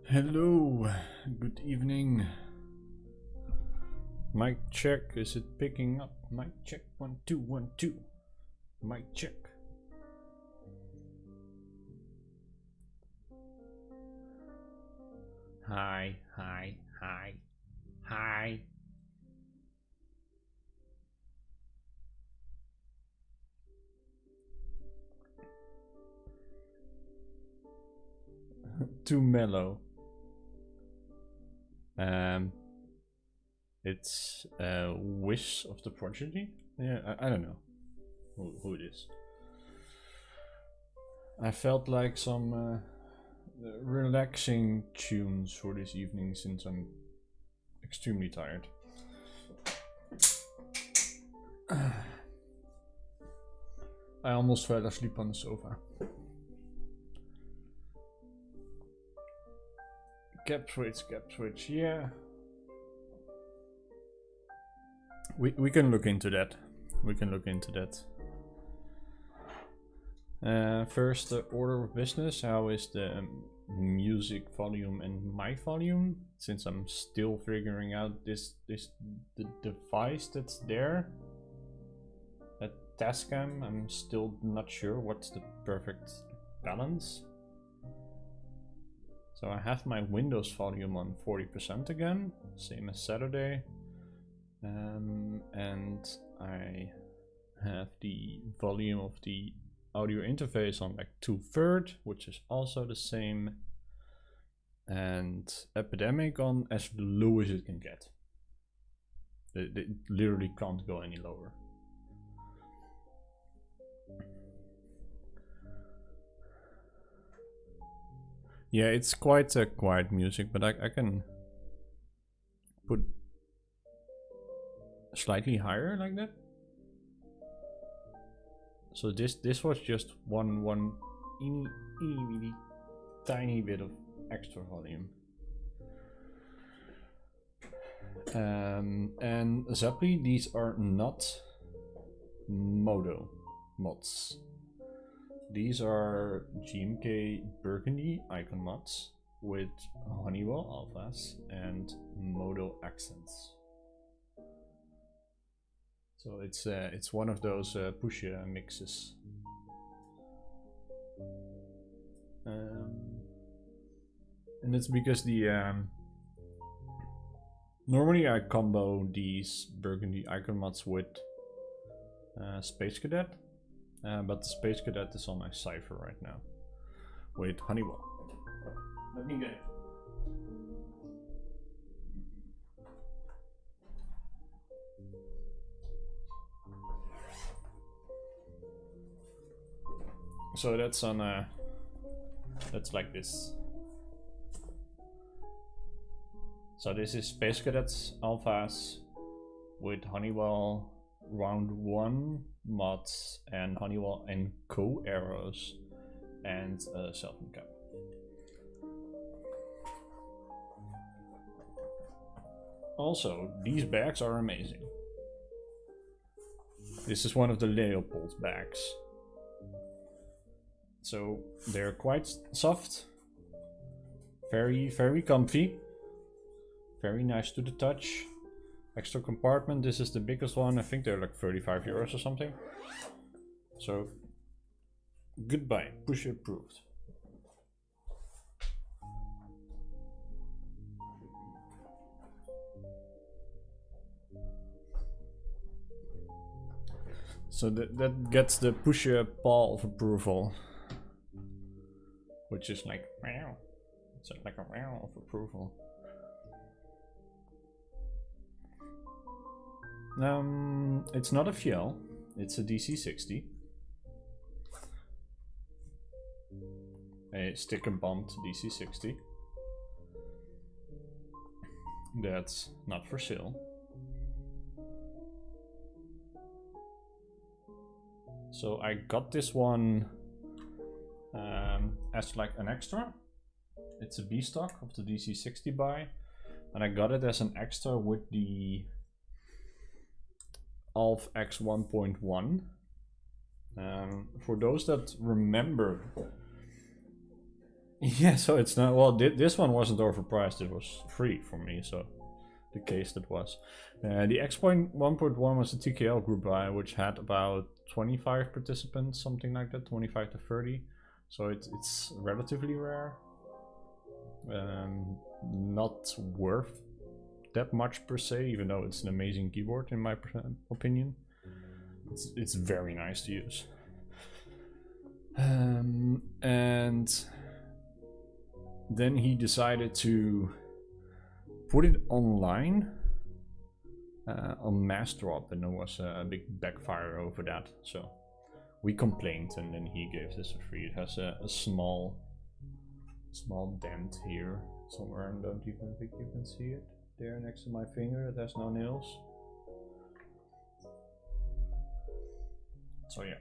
Hello, good evening. Mic check, is it picking up? Mic check, 1 2 1 2. Mic check. Hi, hi, hi, hi. Too mellow. It's Wish of the Prodigy. Yeah, I don't know who it is. I felt like some relaxing tunes for this evening since I'm extremely tired. I almost fell asleep on the sofa. Cap switch, yeah. We can look into that. First, the order of business. How is the music volume and mic volume? Since I'm still figuring out the device that's there. At Tascam, I'm still not sure what's the perfect balance. So I have my Windows volume on 40% again, same as Saturday. And I have the volume of the audio interface on like 2/3, which is also the same. And Epidemic on as low as it can get. It literally can't go any lower. Yeah, it's quite a quiet music, but I can put slightly higher like that. So this was just one teeny tiny bit of extra volume. And Zappy, these are not Modo mods. These are GMK Burgundy icon mods with Honeywell alphas and Modo accents. So it's one of those push mixes. And it's because the normally I combo these Burgundy icon mods with Space Cadet, but the Space Cadet is on my Cypher right now with Honeywell. Let me get it. So that's on that's like this. So this is Space Cadets alphas with Honeywell round 1 mods and Honeywell and Co arrows and self cap. Also, these bags are amazing. This is one of the Leopold bags. So they're quite soft, very comfy, very nice to the touch. Extra compartment, this is the biggest one. I think they're like 35 euros or something. So goodbye, push approved. So that gets the pusher paw of approval, which is like wow. It's like a wow of approval. It's not a Fjell, it's a DC60. A stick and bumped DC60. That's not for sale. So I got this one as like an extra. It's a B stock of the DC60 buy, and I got it as an extra with the Alf X 1.1. For those that remember Yeah, so it's not, well, this one wasn't overpriced, it was free for me, so the case that was. The X-Point 1.1 was a TKL group buy, which had about 25 participants, something like that, 25 to 30. So it's relatively rare. Not worth that much per se, even though it's an amazing keyboard in my opinion. It's very nice to use. And then he decided to put it online on mass drop, and there was a big backfire over that. So we complained, and then he gave this for free. It has a small dent here somewhere, and don't even think you can see it there next to my finger. It has no nails. So yeah.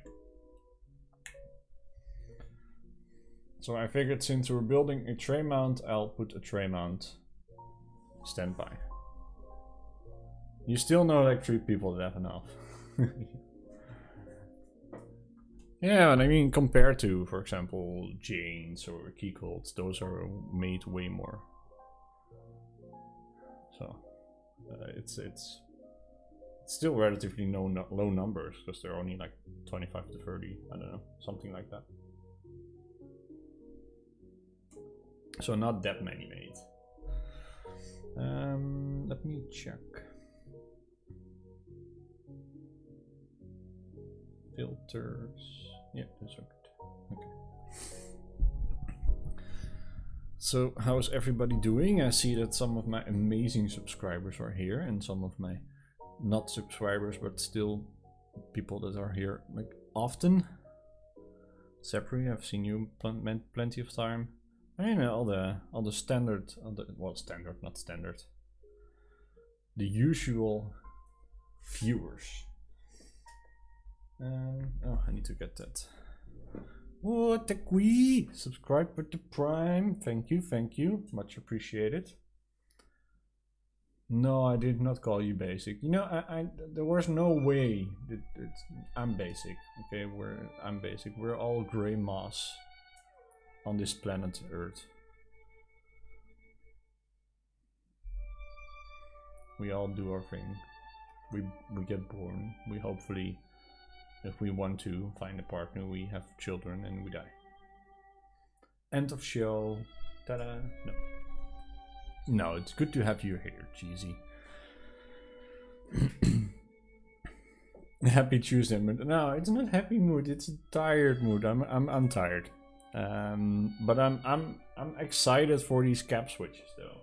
So I figured since we're building a tray mount, I'll put a tray mount standby. You still know like 3 people that have enough. Yeah, and I mean compared to, for example, Janes or Keycolds, those are made way more. So it's still relatively low numbers, because they're only like 25 to 30, I don't know, something like that. So not that many made. Let me check. Filters. Yeah, those are good. Okay. So how's everybody doing? I see that some of my amazing subscribers are here, and some of my not subscribers, but still people that are here like often. Sepri, I've seen you plenty of time. I mean, all the standard, well, standard, not standard. The usual viewers. Oh, I need to get that. Oh, Tekwi, subscribe with the Prime. Thank you, much appreciated. No, I did not call you basic. You know, there was no way that I'm basic. Okay, I'm basic. We're all gray moss on this planet Earth. We all do our thing. We get born. We hopefully, if we want to find a partner, we have children and we die. End of show. Ta-da. No. No, it's good to have you here, Cheesy. Happy Tuesday mood. No, it's not happy mood. It's a tired mood. I'm tired. But I'm excited for these cap switches though.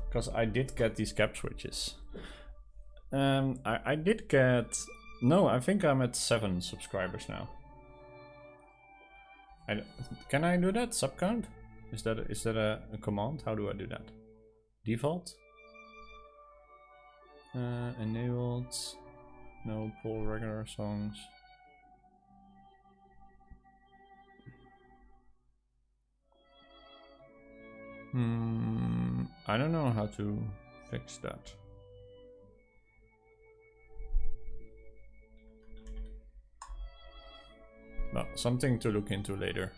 Because I did get these cap switches. I did get, no, I think I'm at 7 subscribers now. Can I do that? Subcount? Is that a command? How do I do that? Default? Enabled. No, pull regular songs. I don't know how to fix that. Well, something to look into later,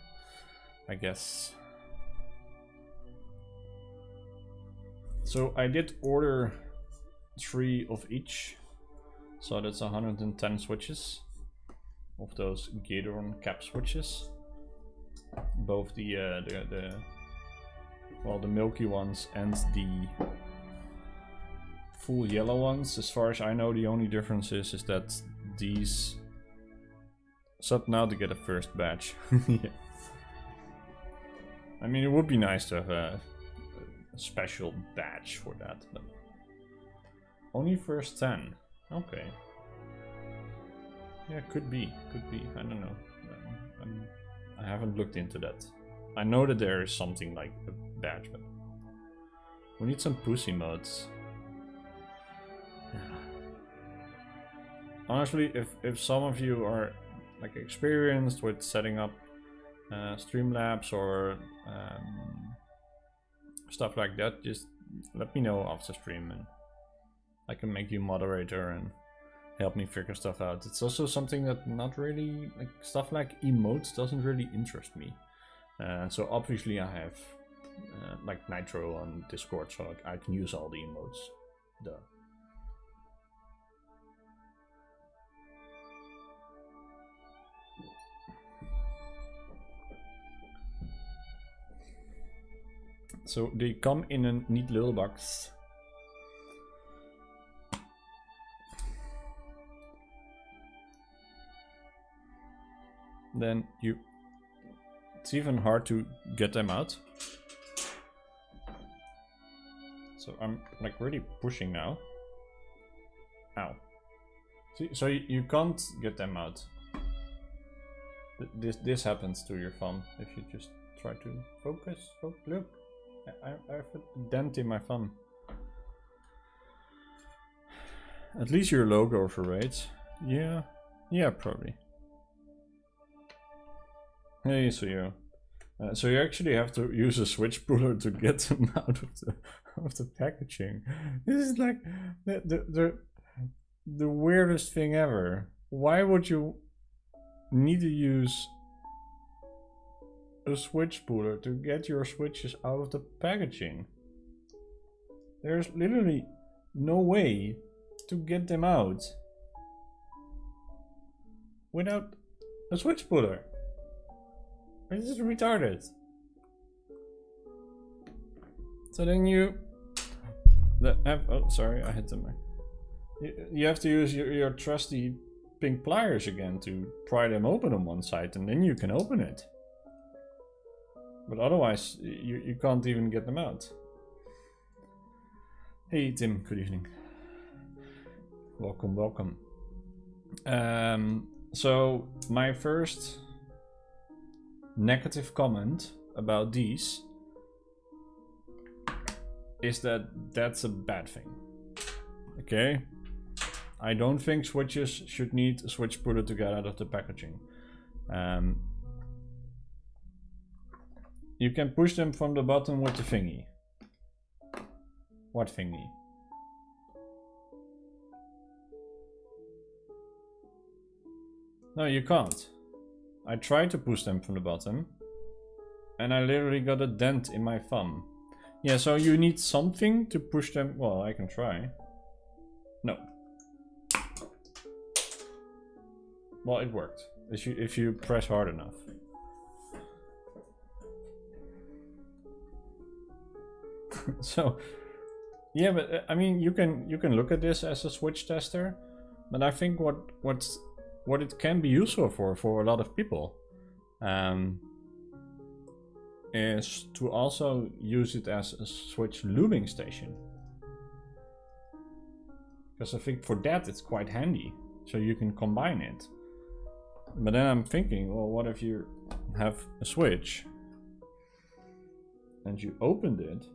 I guess. So I did order 3 of each, so that's 110 switches of those Gateron Cap Switches. Both the milky ones and the full yellow ones. As far as I know, the only difference is that these. It's up now to get a first batch. Yeah. I mean, it would be nice to have a special batch for that, but only first 10. Okay. Yeah, could be. I don't know. I haven't looked into that. I know that there is something like a batch, but we need some pussy modes. Yeah. Honestly, if some of you are like experienced with setting up Streamlabs or stuff like that, just let me know after stream and I can make you moderator and help me figure stuff out. It's also something that not really, like stuff like emotes doesn't really interest me. So obviously I have like Nitro on Discord, so I can use all the emotes. Duh. So they come in a neat little box. Then it's even hard to get them out. So I'm like really pushing now. Ow. See, so you can't get them out. This happens to your thumb if you just try to focus. Oh, look. I have a dent in my thumb. At least your logos are right. Yeah. Yeah, probably. Hey, so you actually have to use a switch puller to get them out of the packaging. This is like the weirdest thing ever. Why would you need to use a switch puller to get your switches out of the packaging? There's literally no way to get them out without a switch puller. This is retarded. So then oh sorry, I hit the mic. You have to use your trusty pink pliers again to pry them open on one side, and then you can open it. But otherwise, you can't even get them out. Hey Tim, good evening. Welcome, welcome. So my first negative comment about these is that that's a bad thing. Okay? I don't think switches should need a switch puller to get out of the packaging. You can push them from the bottom with the thingy. What thingy? No, you can't. I tried to push them from the bottom, and I literally got a dent in my thumb. Yeah, so you need something to push them. Well, I can try. No. Well, it worked. If you press hard enough. So, yeah, but I mean, you can look at this as a switch tester, but I think what it can be useful for a lot of people is to also use it as a switch lubing station. Because I think for that it's quite handy, so you can combine it. But then I'm thinking, well, what if you have a switch and you opened it?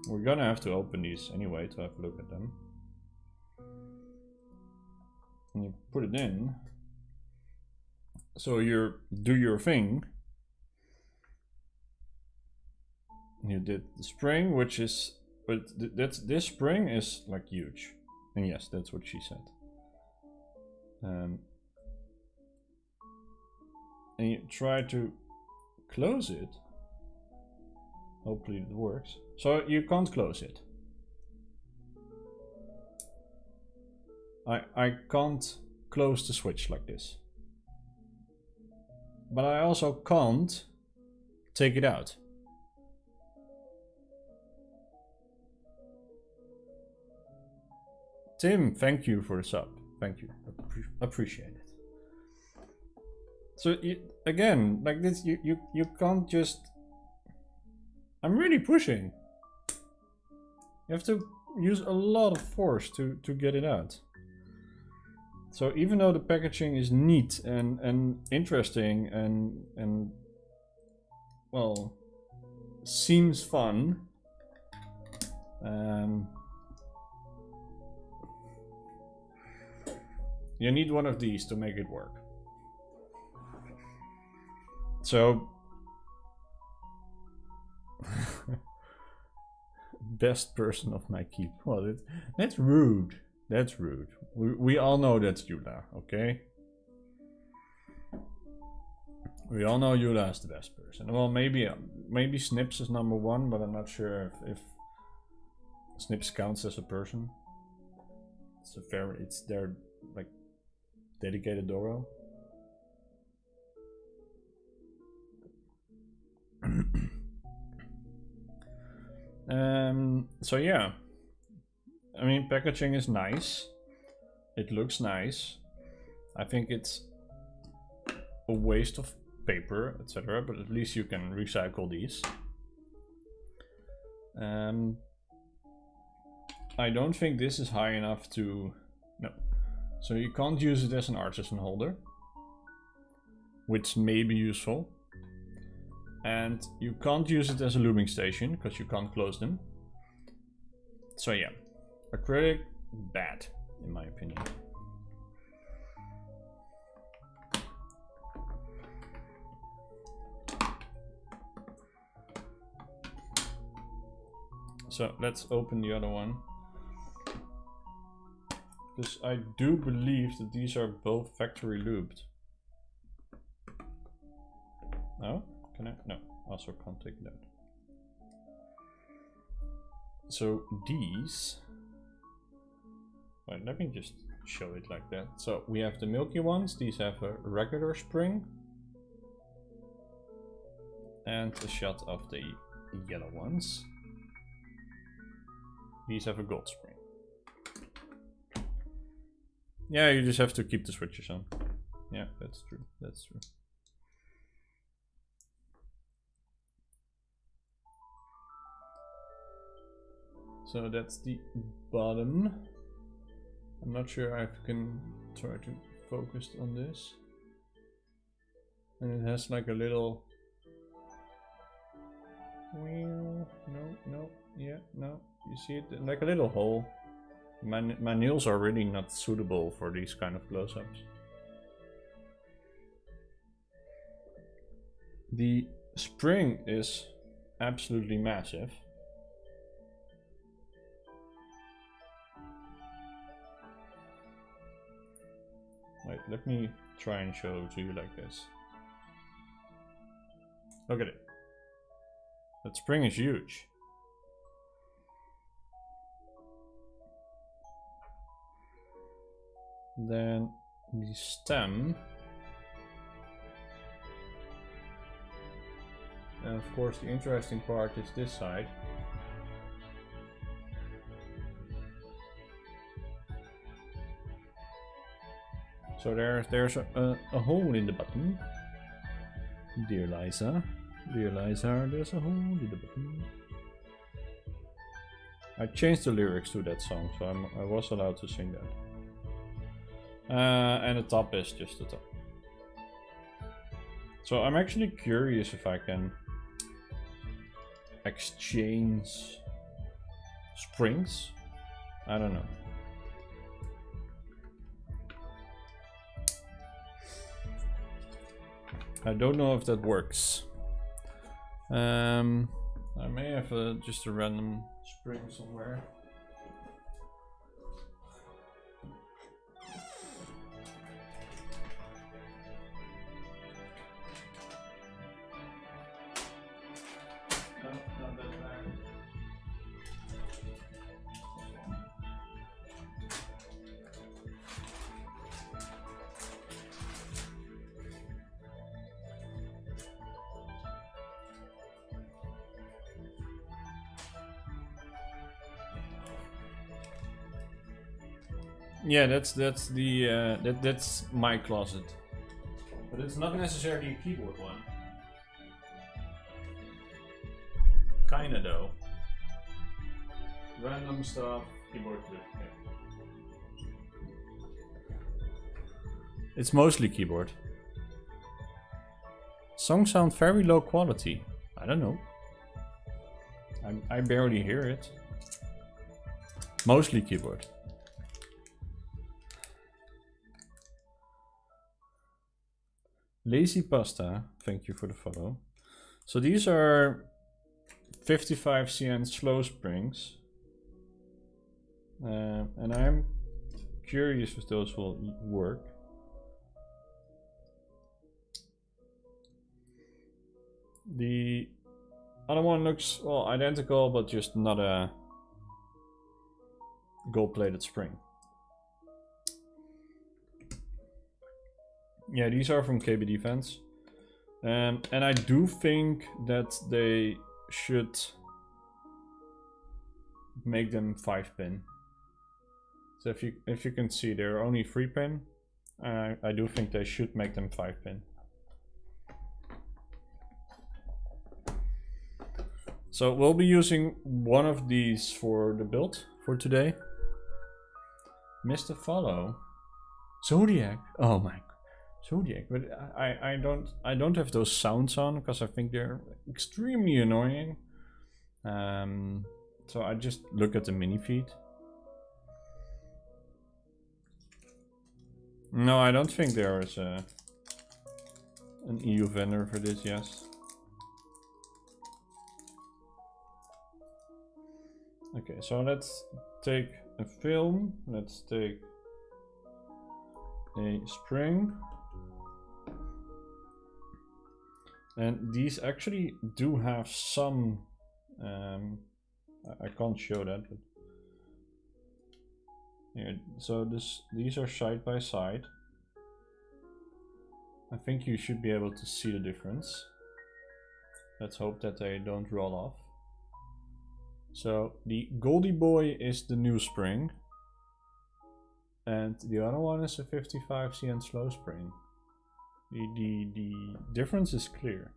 We're gonna have to open these anyway to have a look at them. And you put it in. So you do your thing. You did the spring, which is, but this spring is like huge. And yes, that's what she said. And you try to close it. Hopefully it works. So you can't close it. I can't close the switch like this. But I also can't take it out. Tim, thank you for the sub. Thank you. Appreciate it. So again, like this, you can't just. I'm really pushing. You have to use a lot of force to get it out. So even though the packaging is neat and interesting and well, seems fun, you need one of these to make it work. So best person of my keep. Well, that's rude. That's rude. We all know that's Yula, okay? We all know Yula is the best person. Well, maybe Snips is number one, but I'm not sure if Snips counts as a person. It's their like dedicated Doro. So yeah, I mean, packaging is nice. It looks nice. I think it's a waste of paper, etc. But at least you can recycle these. I don't think this is high enough to... No. So you can't use it as an artisan holder, which may be useful. And you can't use it as a lubing station, because you can't close them. So yeah, acrylic, bad, in my opinion. So let's open the other one. Because I do believe that these are both factory lubed. No? Can I? No, also can't take it out. So these... Wait, let me just show it like that. So we have the milky ones. These have a regular spring. And a shot of the yellow ones. These have a gold spring. Yeah, you just have to keep the switches on. Yeah, that's true. That's true. So that's the bottom. I'm not sure I can try to focus on this. And it has like a little... No, yeah, no. You see it? Like a little hole. My nails are really not suitable for these kind of close-ups. The spring is absolutely massive. Wait, let me try and show it to you like this. Look at it. That spring is huge. Then the stem. And of course the interesting part is this side. So there's a hole in the button. Dear Liza, there's a hole in the button. I changed the lyrics to that song, so I was allowed to sing that. And the top is just the top. So I'm actually curious if I can exchange springs. I don't know. I don't know if that works. I may have just a random spring somewhere. Yeah, that's my closet, but it's not necessarily a keyboard one. Kinda though. Random stuff, keyboard clip. Yeah. It's mostly keyboard. Songs sound very low quality. I don't know. I barely hear it. Mostly keyboard. Lazy Pasta, thank you for the follow. So these are 55 cn slow springs. And I'm curious if those will work. The other one looks, well, identical, but just not a gold-plated spring. Yeah, these are from KB Defense. And I do think that they should make them 5-pin. So if you can see, they're only 3-pin. I do think they should make them 5-pin. So we'll be using one of these for the build for today. Mr. Follow. Zodiac. Oh my. Zodiac. But I don't have those sounds on because I think they're extremely annoying. So I just look at the mini feed. No, I don't think there is an EU vendor for this, yes. Okay, so let's take a film, let's take a spring. And these actually do have some, I can't show that, but here, so these are side by side. I think you should be able to see the difference. Let's hope that they don't roll off. So the Goldie Boy is the new spring, and the other one is a 55 cn slow spring. The difference is clear.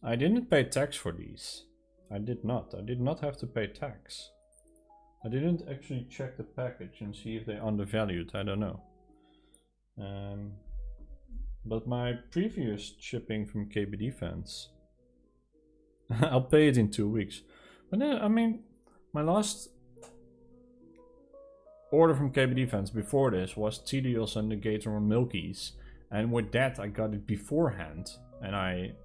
I didn't pay tax for these. I did not have to pay tax. I didn't actually check the package and see if they're undervalued. I don't know. But my previous shipping from KB Defense, I'll pay it in 2 weeks. But then, I mean, my last order from KB Defense before this was Tedios and the Gateron Milkies, and with that I got it beforehand, and I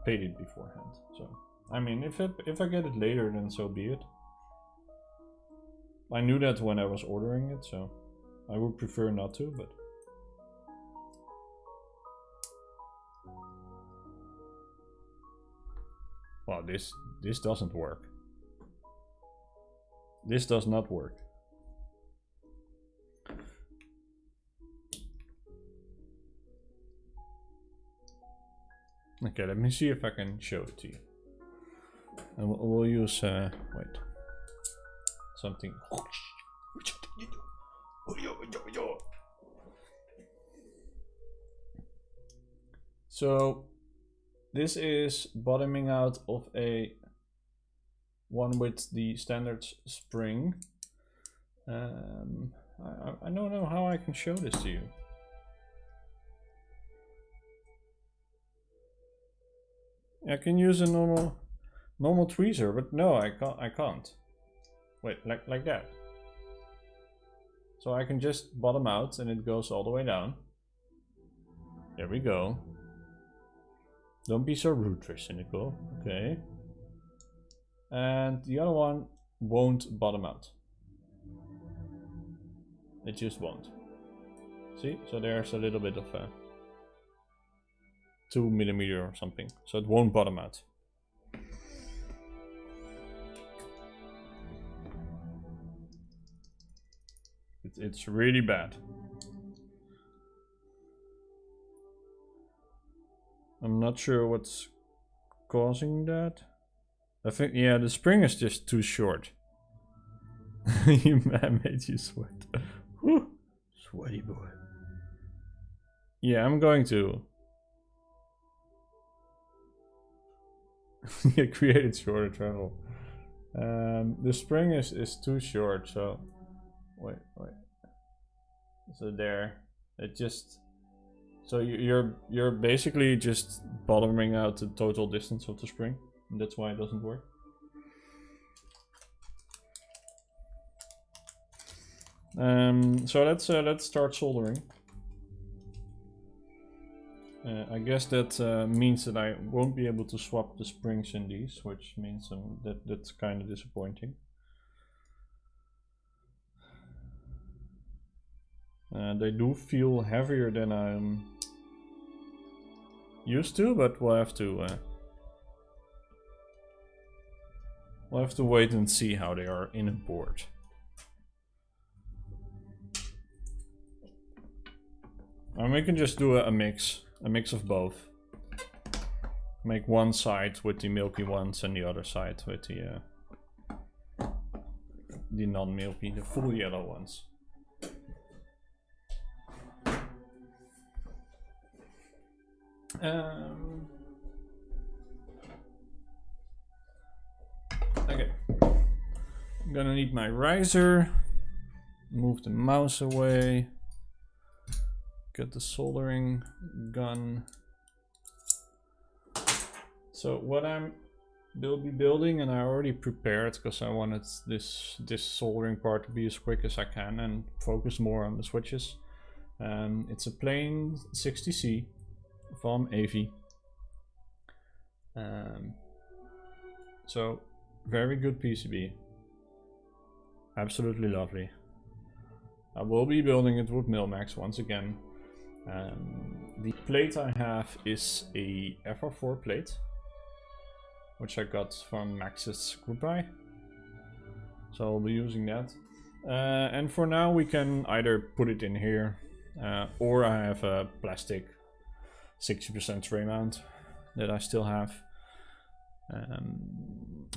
paid it beforehand. So, I mean, if I get it later, then so be it. I knew that when I was ordering it, so I would prefer not to, but. Wow, this doesn't work. This does not work. Okay, let me see if I can show it to you. And we'll use wait, something. So this is bottoming out of a one with the standard spring. I don't know how I can show this to you. I can use a normal tweezer, but no, I can't. Wait, like that. So I can just bottom out and it goes all the way down. There we go. Don't be so rude, Cynical. Okay. And the other one won't bottom out. It just won't. See? So there's a little bit of a 2 millimeter or something. So it won't bottom out. It's really bad. I'm not sure what's causing that. I think, yeah, the spring is just too short. You made you sweat. Whew. Sweaty boy. Yeah, I'm going to. It created shorter travel. The spring is too short, so wait. So there, it just. So you're basically just bottoming out the total distance of the spring. And that's why it doesn't work. So let's start soldering. I guess that means that I won't be able to swap the springs in these, which means that's kind of disappointing. They do feel heavier than I'm used to, but we'll have to wait and see how they are in a board. And we can just do a mix of both. Make one side with the milky ones and the other side with the non-milky, the full yellow ones. Okay, I'm gonna need my riser, move the mouse away, get the soldering gun. So what will be building, and I already prepared because I wanted this soldering part to be as quick as I can and focus more on the switches. It's a plain 60C from AV. So very good PCB, absolutely lovely. I will be building it with Milmax once again. The plate I have is a FR4 plate, which I got from Max's group buy. So I'll be using that. And for now we can either put it in here, or I have a plastic 60% tray mount that I still have.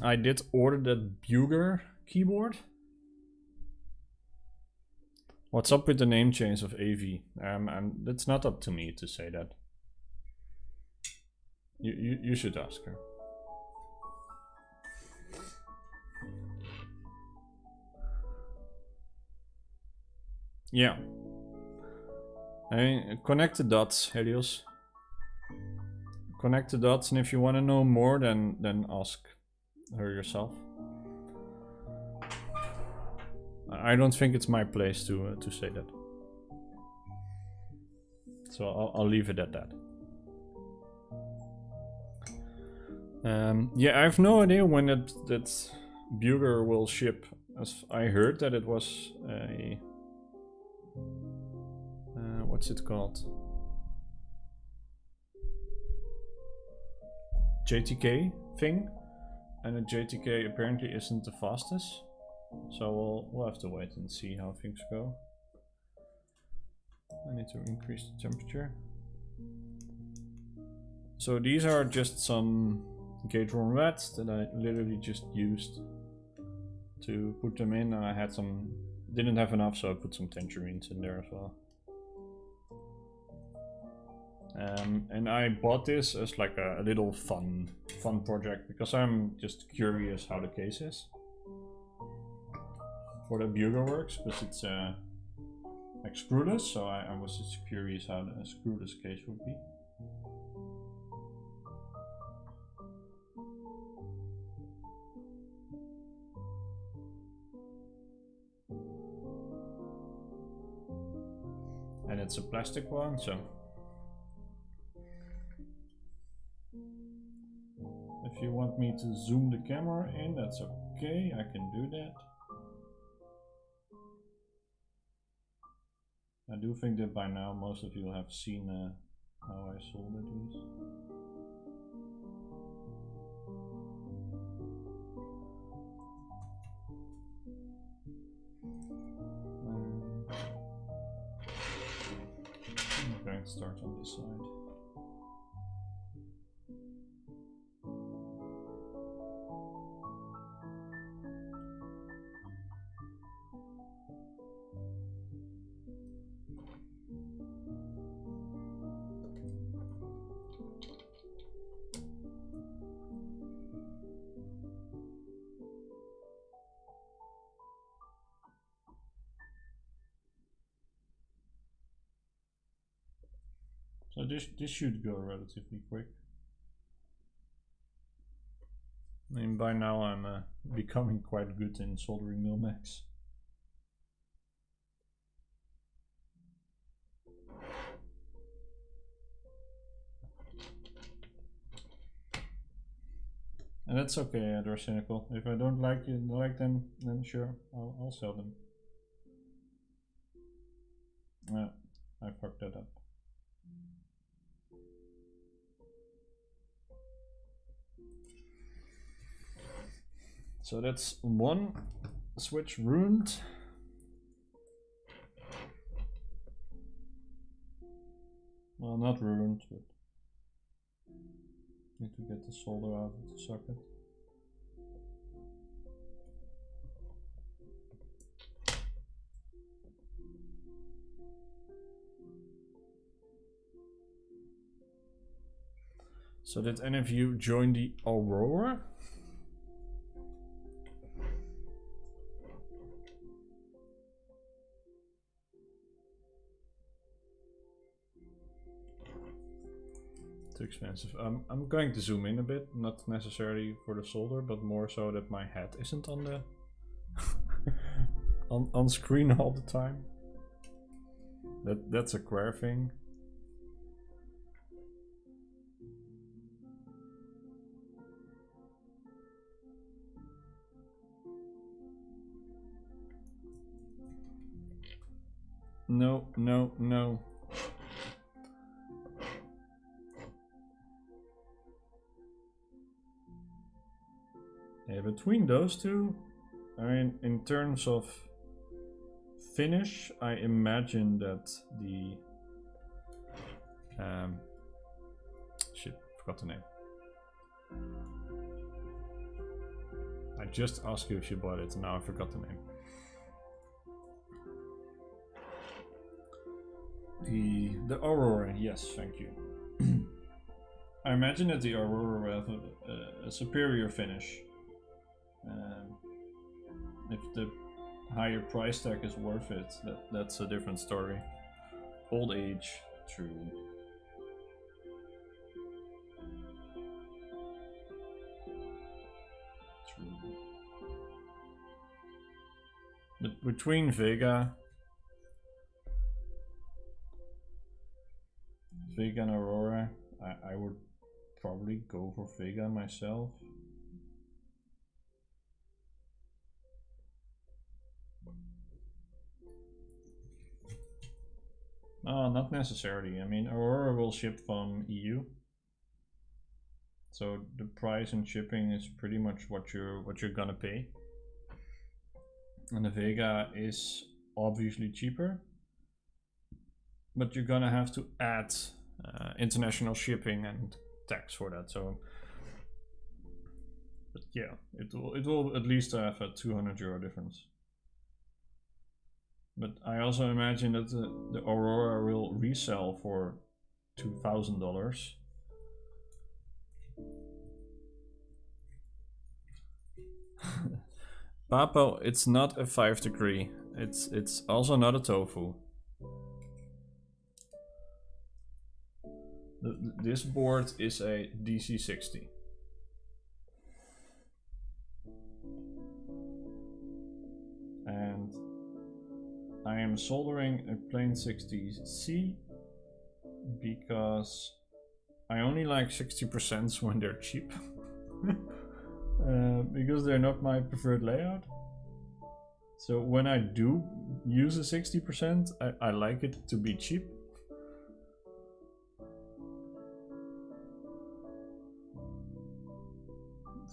I did order that Buger keyboard. What's up with the name change of AV? And it's not up to me to say that. You should ask her. Yeah. I mean, connect the dots, Helios. Connect the dots, and if you want to know more, then ask her yourself. I don't think it's my place to say that. So I'll leave it at that. Yeah, I have no idea when that Buger will ship. As I heard that it was a what's it called? JTK thing, and a JTK apparently isn't the fastest. So we'll have to wait and see how things go. I need to increase the temperature. So these are just some Gateron rats that I literally just used to put them in, and I had some, didn't have enough, so I put some tangerines in there as well. And I bought this as like a little fun project because I'm just curious how the case is. For the Buger works, because it's like screwless, so I was just curious how the screwless case would be. And it's a plastic one, so if you want me to zoom the camera in, that's okay, I can do that. I do think that by now most of you have seen how I soldered these. I'm going to start on this side. So this should go relatively quick. I mean, by now I'm becoming quite good in soldering Milmax. And that's okay, they're cynical. If I don't like them, then sure, I'll sell them. Yeah, I fucked that up. So that's one switch ruined. Well, not ruined, but need to get the solder out of the socket. So did any of you join the Aurora? Too expensive. I'm going to zoom in a bit, not necessarily for the solder, but more so that my head isn't on the on screen all the time. That's a Quare thing. No, no, no. Yeah, between those two, I mean, in terms of finish, I imagine that the shit, forgot the name. I just asked you if you bought it, and now I forgot the name. The Aurora, yes, thank you. I imagine that the Aurora will have a superior finish. If the higher price tag is worth it, that's a different story. Old age, true. True. But between Vega and Aurora, I would probably go for Vega myself. No, not necessarily. I mean, Aurora will ship from EU, so the price and shipping is pretty much what you're gonna pay. And the Vega is obviously cheaper, but you're gonna have to add international shipping and tax for that. So, but yeah, it will at least have a 200 euro difference. But I also imagine that the Aurora will resell for $2,000. Papo, it's not a 5 degree. It's also not a tofu. This board is a DC60. And I am soldering a plain 60C because I only like 60% when they're cheap. Because they're not my preferred layout. So when I do use a 60%, I like it to be cheap.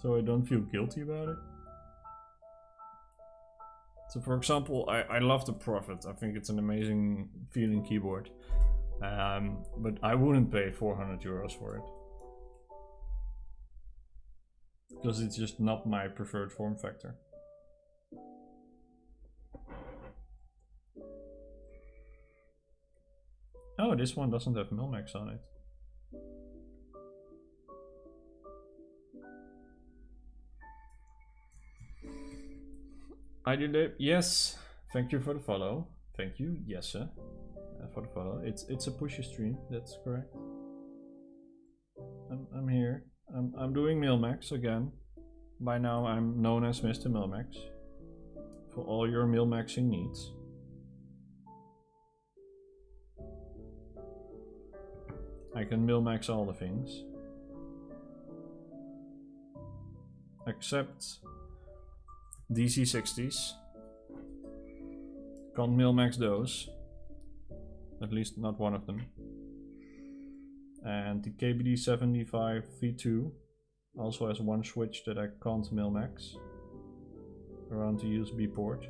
So I don't feel guilty about it. So for example, I love the Prophet. I think it's an amazing feeling keyboard. But I wouldn't pay 400 euros for it. Because it's just not my preferred form factor. Oh, this one doesn't have Milmax on it. I did it. Yes. Thank you for the follow. Thank you, yes, sir, for the follow. It's a pushy stream. That's correct. I'm here. I'm doing Milmax again. By now, I'm known as Mr. Milmax for all your Milmaxing needs. I can Milmax all the things. accept DC60s. Can't mil-max those. At least not one of them. And the KBD75 V2 also has one switch that I can't mil-max around the USB port.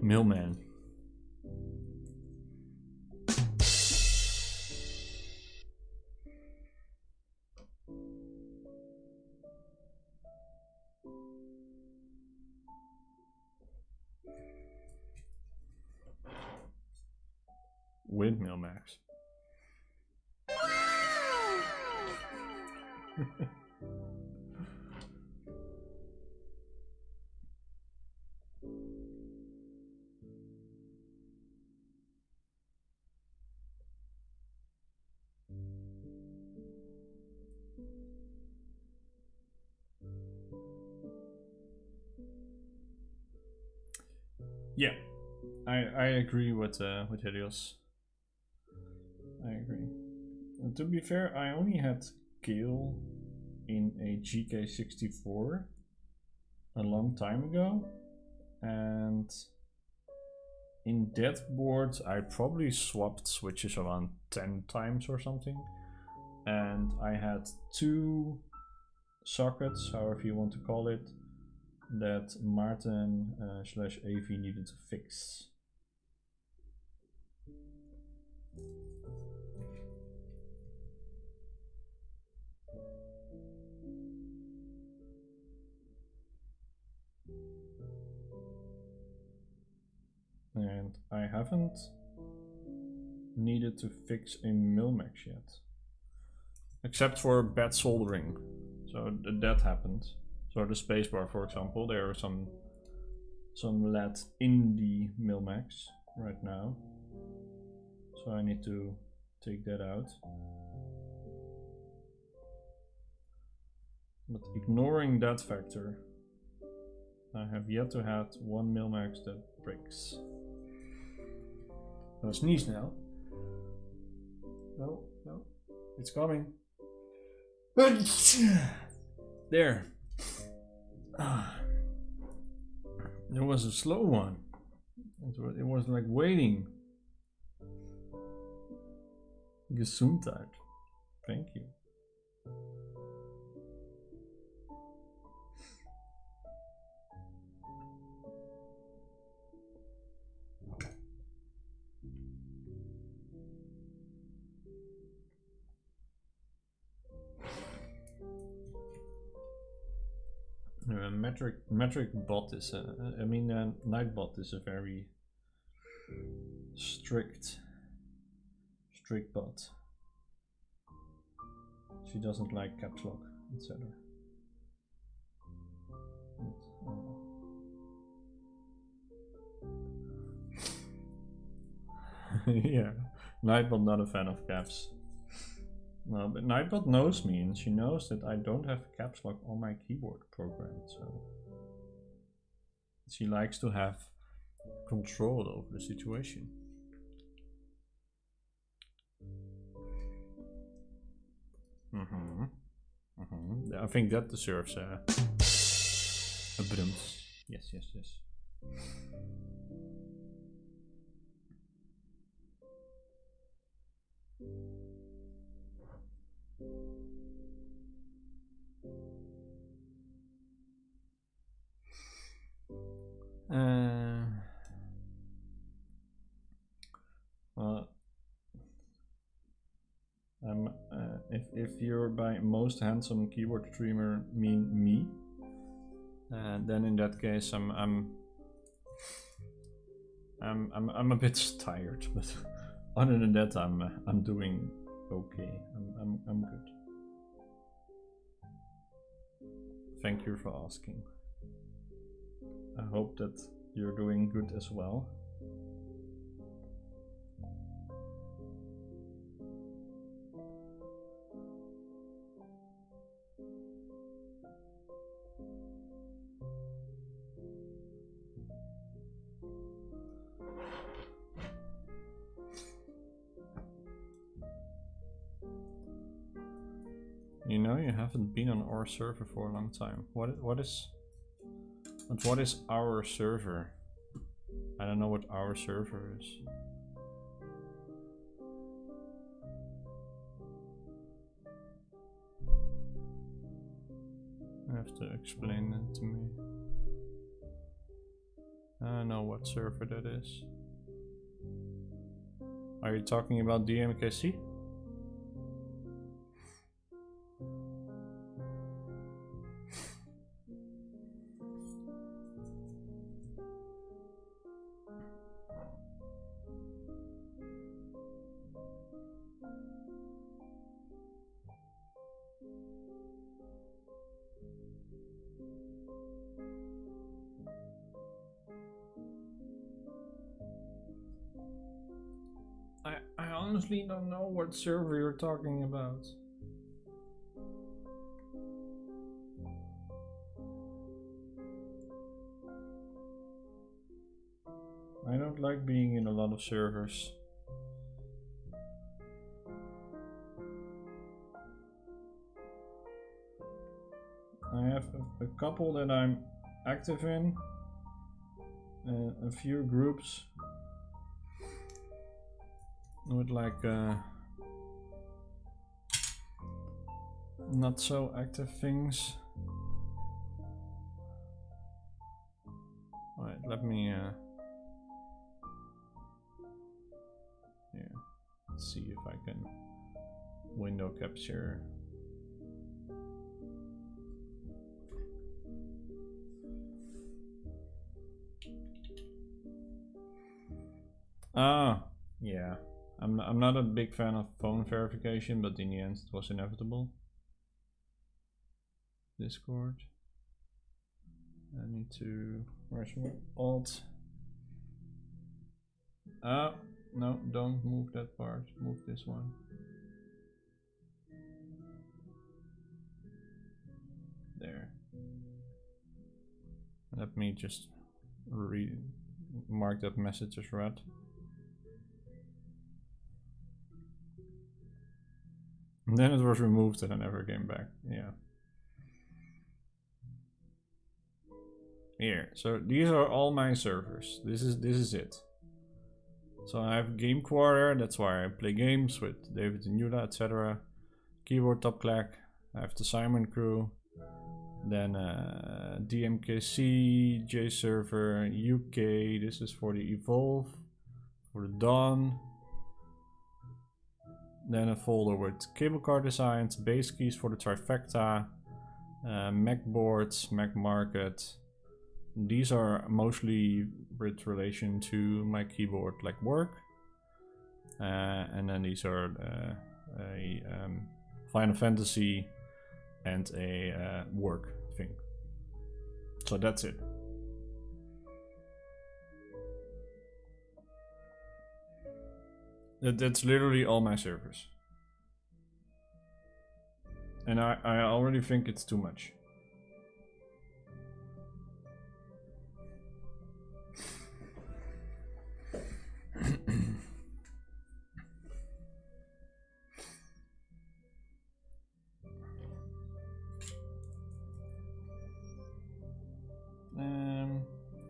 Mailman. Windmill Max. Yeah, I agree with Helios. I agree. And to be fair, I only had Kale in a GK64 a long time ago, and in that board I probably swapped switches around 10 times or something, and I had two sockets, however you want to call it, that Martin / AV needed to fix. And I haven't needed to fix a Milmax yet, except for bad soldering. So that happened. So the spacebar, for example, there are some lead in the Milmax right now. So I need to take that out. But ignoring that factor, I have yet to have one Milmax that breaks. I'll sneeze now. No, no, it's coming. There. It was a slow one. It was like waiting. Gesundheit. Thank you. Metric bot is Nightbot is a very strict bot. She doesn't like caps lock, etc. Yeah, Nightbot not a fan of caps. No, but Nightbot knows me, and she knows that I don't have caps lock on my keyboard programmed, so she likes to have control over the situation. I think that deserves a brums. Yes. Well, if you're by most handsome keyboard streamer mean me, then in that case I'm a bit tired, but other than that I'm doing okay. I'm good. Thank you for asking. I hope that you're doing good as well. You know, you haven't been on our server for a long time. What is our server? I don't know what our server is. You have to explain that to me. I don't know what server that is. Are you talking about DMKC? I honestly don't know what server you're talking about. I don't like being in a lot of servers. I have a couple that I'm active in, a few groups with like not so active things. Alright, let me let's see if I can window capture. Yeah. I'm not a big fan of phone verification, but in the end it was inevitable. Discord. I need to, where's my alt? No, don't move that part, move this one. There. Let me just mark that message as read. And then it was removed and I never came back. Yeah. Here, so these are all my servers. This is it. So I have Game Quarter, that's why I play games with David and Yuda, etc. Keyboard Top Clack. I have the Simon crew. Then DMKC, J server, UK. This is for the Evolve, for the Dawn. Then a folder with cable car designs, base keys for the Trifecta, Mac boards, Mac Market. These are mostly with relation to my keyboard, like work. And then these are a Final Fantasy and a work thing. So that's it. That's literally all my servers. And I already think it's too much.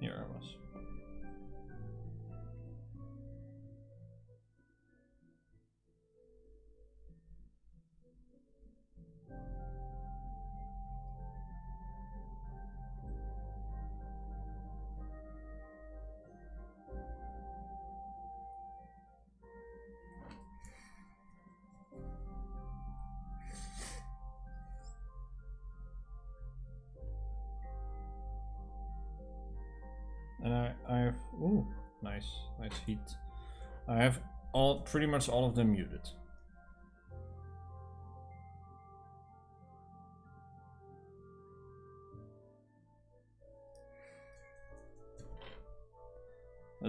Here I was. And I have, ooh, nice heat. I have pretty much all of them muted.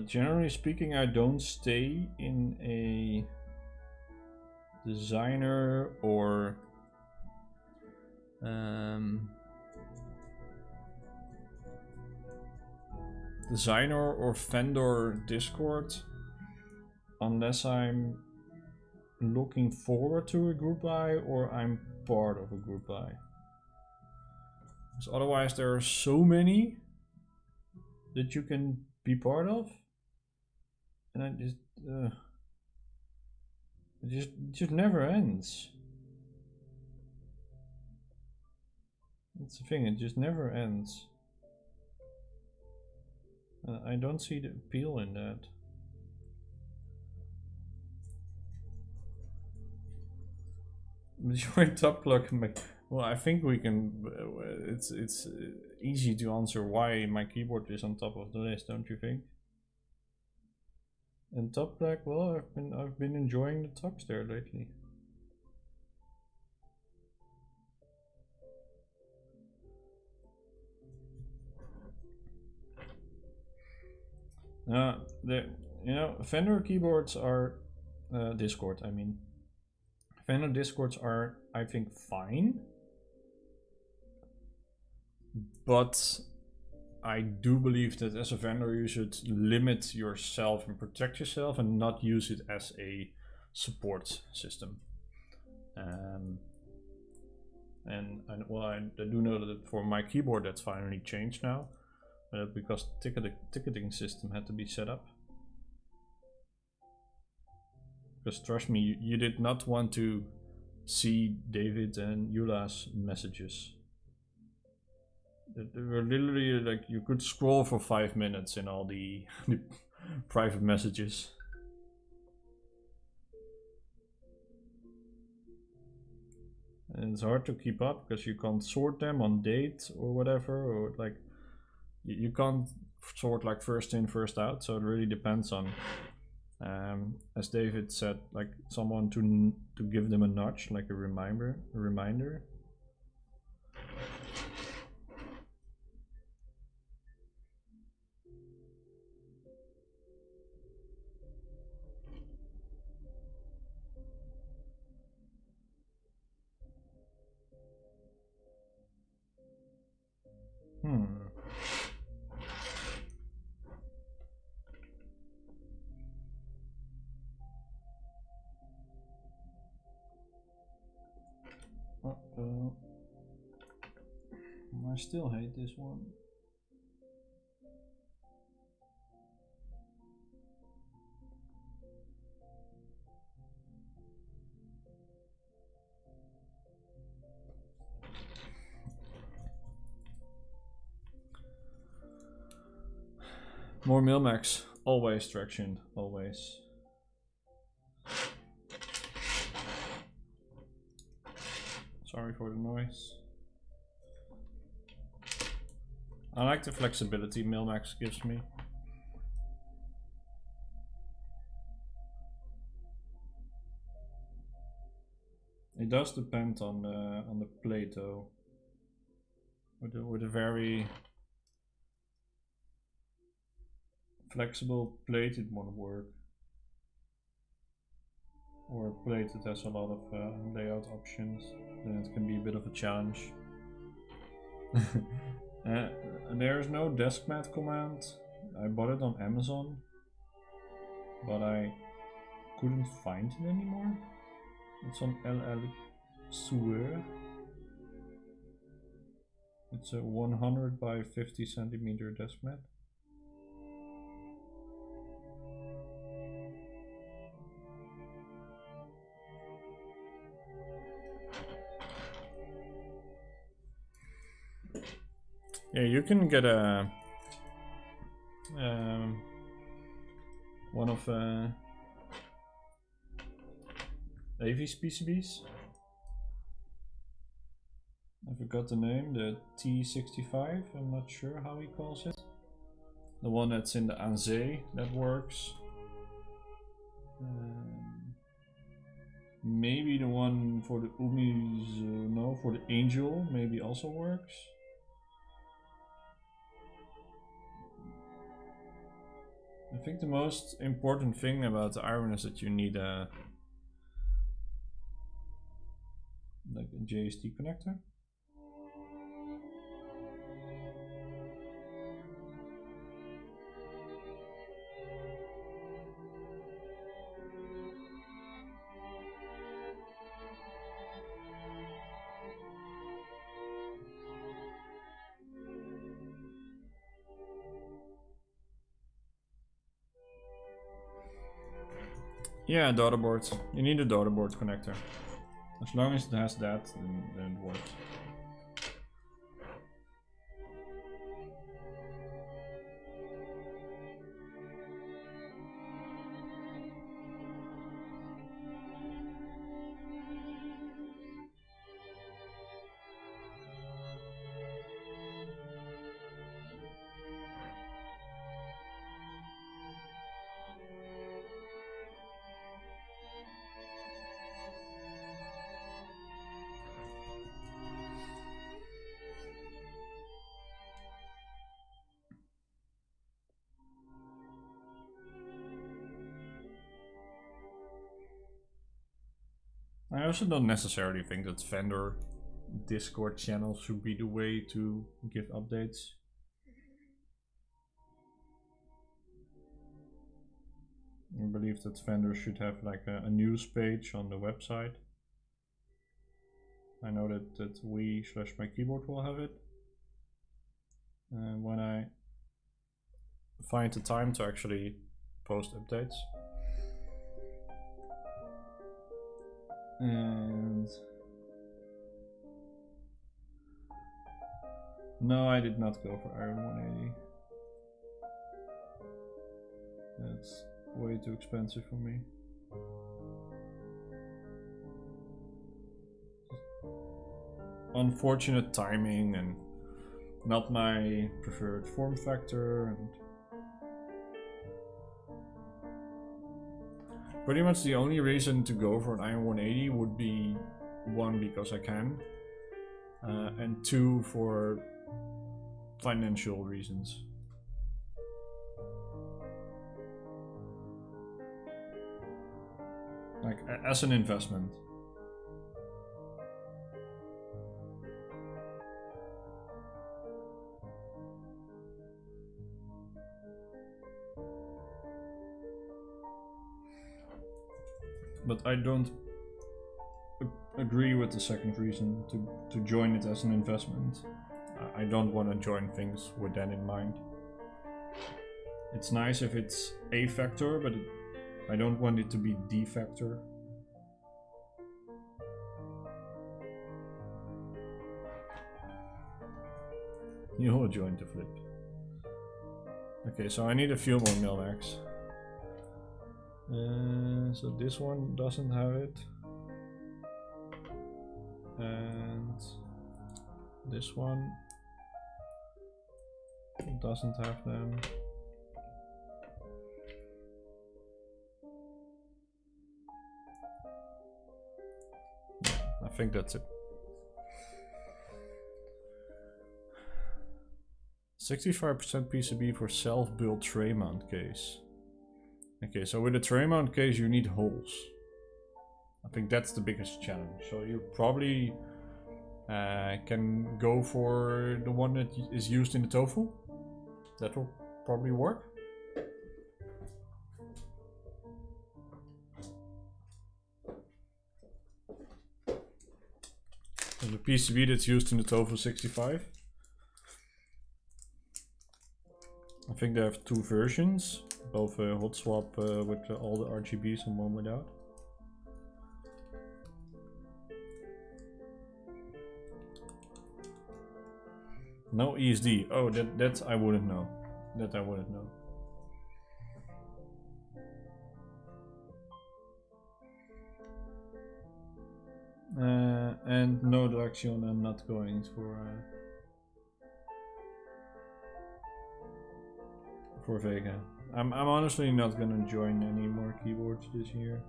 Generally speaking, I don't stay in a designer or vendor Discord unless I'm looking forward to a group buy or I'm part of a group buy. Because otherwise there are so many that you can be part of. And I just, it just never ends. That's the thing, it just never ends. I don't see the appeal in that. Join top clock. Well, I think we can. It's easy to answer why my keyboard is on top of the list, don't you think? And top clock. Well, I've been enjoying the talks there lately. Vendor keyboards are Discord. I mean, vendor Discords are, I think, fine, but I do believe that as a vendor you should limit yourself and protect yourself and not use it as a support system. And well, I do know that for my keyboard that's finally changed now. Because ticketing system had to be set up. Because trust me, you did not want to see David and Eula's messages. They were literally like you could scroll for 5 minutes in all the private messages. And it's hard to keep up because you can't sort them on date or whatever, or like you can't sort like first in, first out, so it really depends on, as David said, like someone to give them a nudge, like a reminder. I still hate this one. More Milmax, always traction, always. Sorry for the noise. I like the flexibility Milmax gives me. It does depend on the plate though. With a very flexible plate it won't work. Or a plate that has a lot of layout options, then it can be a bit of a challenge. There's no desk mat command. I bought it on Amazon, but I couldn't find it anymore. It's on LL Sueur. It's a 100 by 50 centimeter desk mat. Yeah, you can get a one of Avi's PCBs. I forgot the name, the T65, I'm not sure how he calls it. The one that's in the Anze that works. Maybe the one for the Umi's, no, for the Angel maybe also works. I think the most important thing about the iron is that you need a JST connector. Yeah, daughterboard. You need a daughterboard connector. As long as it has that, then it works. I also don't necessarily think that vendor Discord channels should be the way to give updates. I believe that vendors should have like a news page on the website. I know that we/my_keyboard will have it. And when I find the time to actually post updates. And no, I did not go for Iron 180. That's way too expensive for me. Unfortunate timing and not my preferred form factor, and pretty much the only reason to go for an Iron 180 would be one, because I can, and two, for financial reasons. Like as an investment. But I don't agree with the second reason to join it as an investment. I don't want to join things with that in mind. It's nice if it's a factor, but I don't want it to be the factor. You'll join the flip. Okay, so I need a few more Milmax. So this one doesn't have it, and this one doesn't have them. Yeah, I think that's it. 65% PCB for self-built tray mount case. Okay, so with a tray mount case you need holes. I think that's the biggest challenge. So you probably can go for the one that is used in the tofu. That will probably work. So the PCB that's used in the tofu 65. I think they have two versions. Both hot swap with all the RGBs and one without. No ESD. Oh, that I wouldn't know. That I wouldn't know. And no Daxion. I'm not going for Vega. I'm honestly not gonna join any more keyboards this year.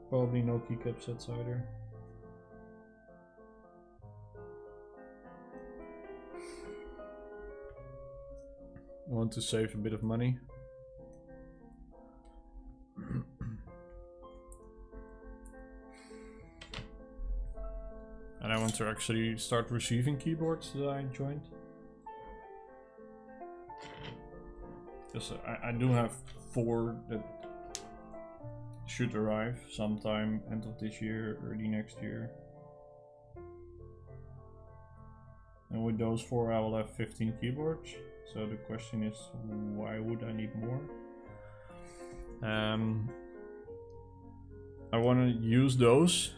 Probably no keycap sets either. I want to save a bit of money. And I want to actually start receiving keyboards that I joined. Because I do have 4 that should arrive sometime end of this year, early next year. And with those 4 I will have 15 keyboards. So the question is, why would I need more? I want to use those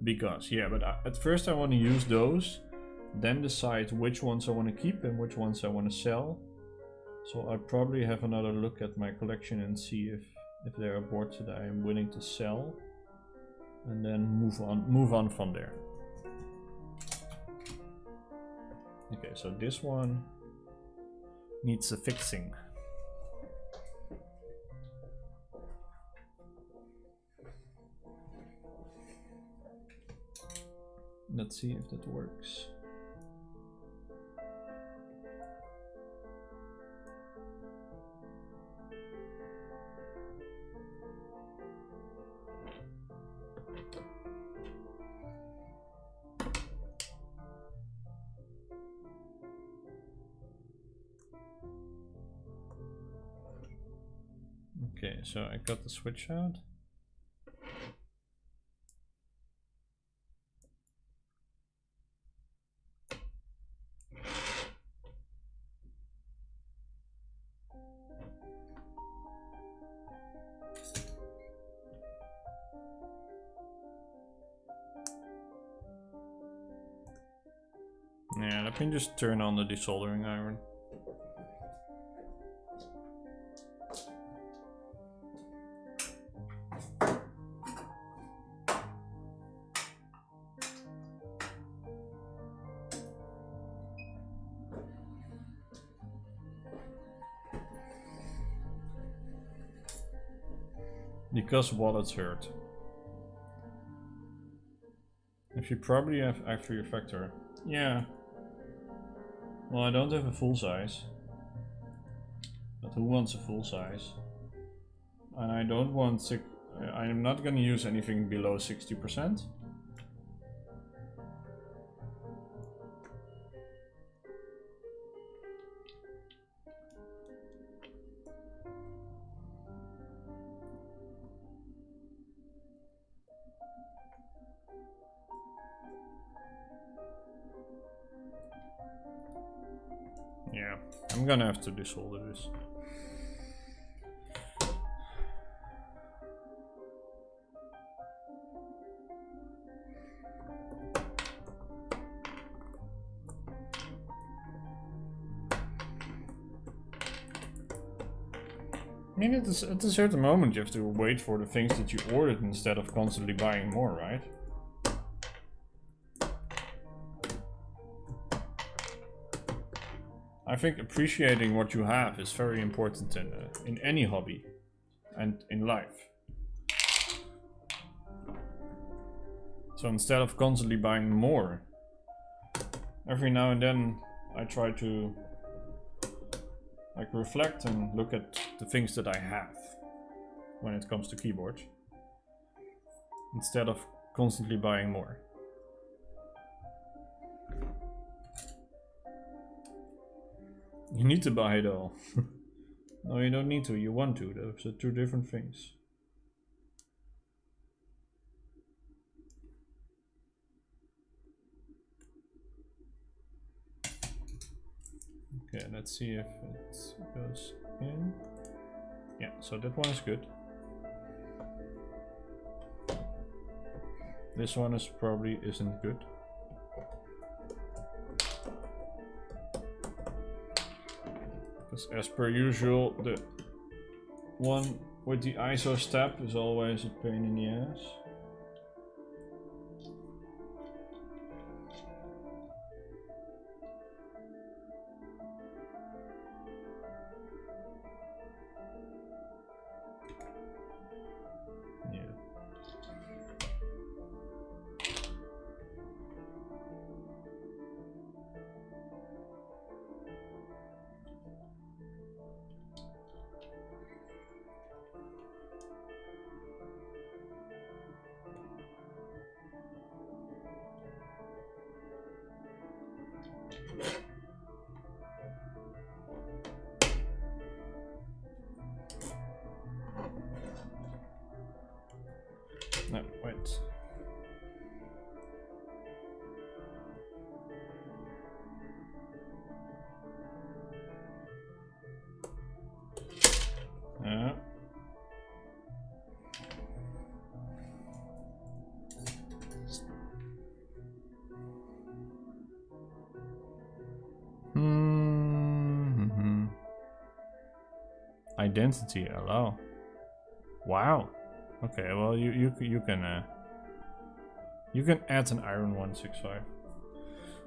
because, yeah, but at first I want to use those, then decide which ones I want to keep and which ones I want to sell. So I probably have another look at my collection and see if there are boards that I am willing to sell, and then move on from there. Okay, so this one needs a fixing. Let's see if that works. Okay, so I got the switch out. Yeah, let me just turn on the desoldering iron. Because wallets hurt. If you probably have factory effector. Yeah. Well, I don't have a full size. But who wants a full size? And I don't want I'm not gonna use anything below 60%. Yeah, I'm gonna have to desolder this. I mean, at a certain moment you have to wait for the things that you ordered instead of constantly buying more, right? I think appreciating what you have is very important in any hobby and in life. So instead of constantly buying more, every now and then I try to like reflect and look at the things that I have when it comes to keyboards, instead of constantly buying more. You need to buy it all. No, you don't need to, you want to. Those are two different things. Okay, let's see if it goes in. Yeah, so that one is good. This one is probably isn't good. Because as per usual, the one with the ISO step is always a pain in the ass. Identity, allow. Wow. Okay, well you can add an iron 165.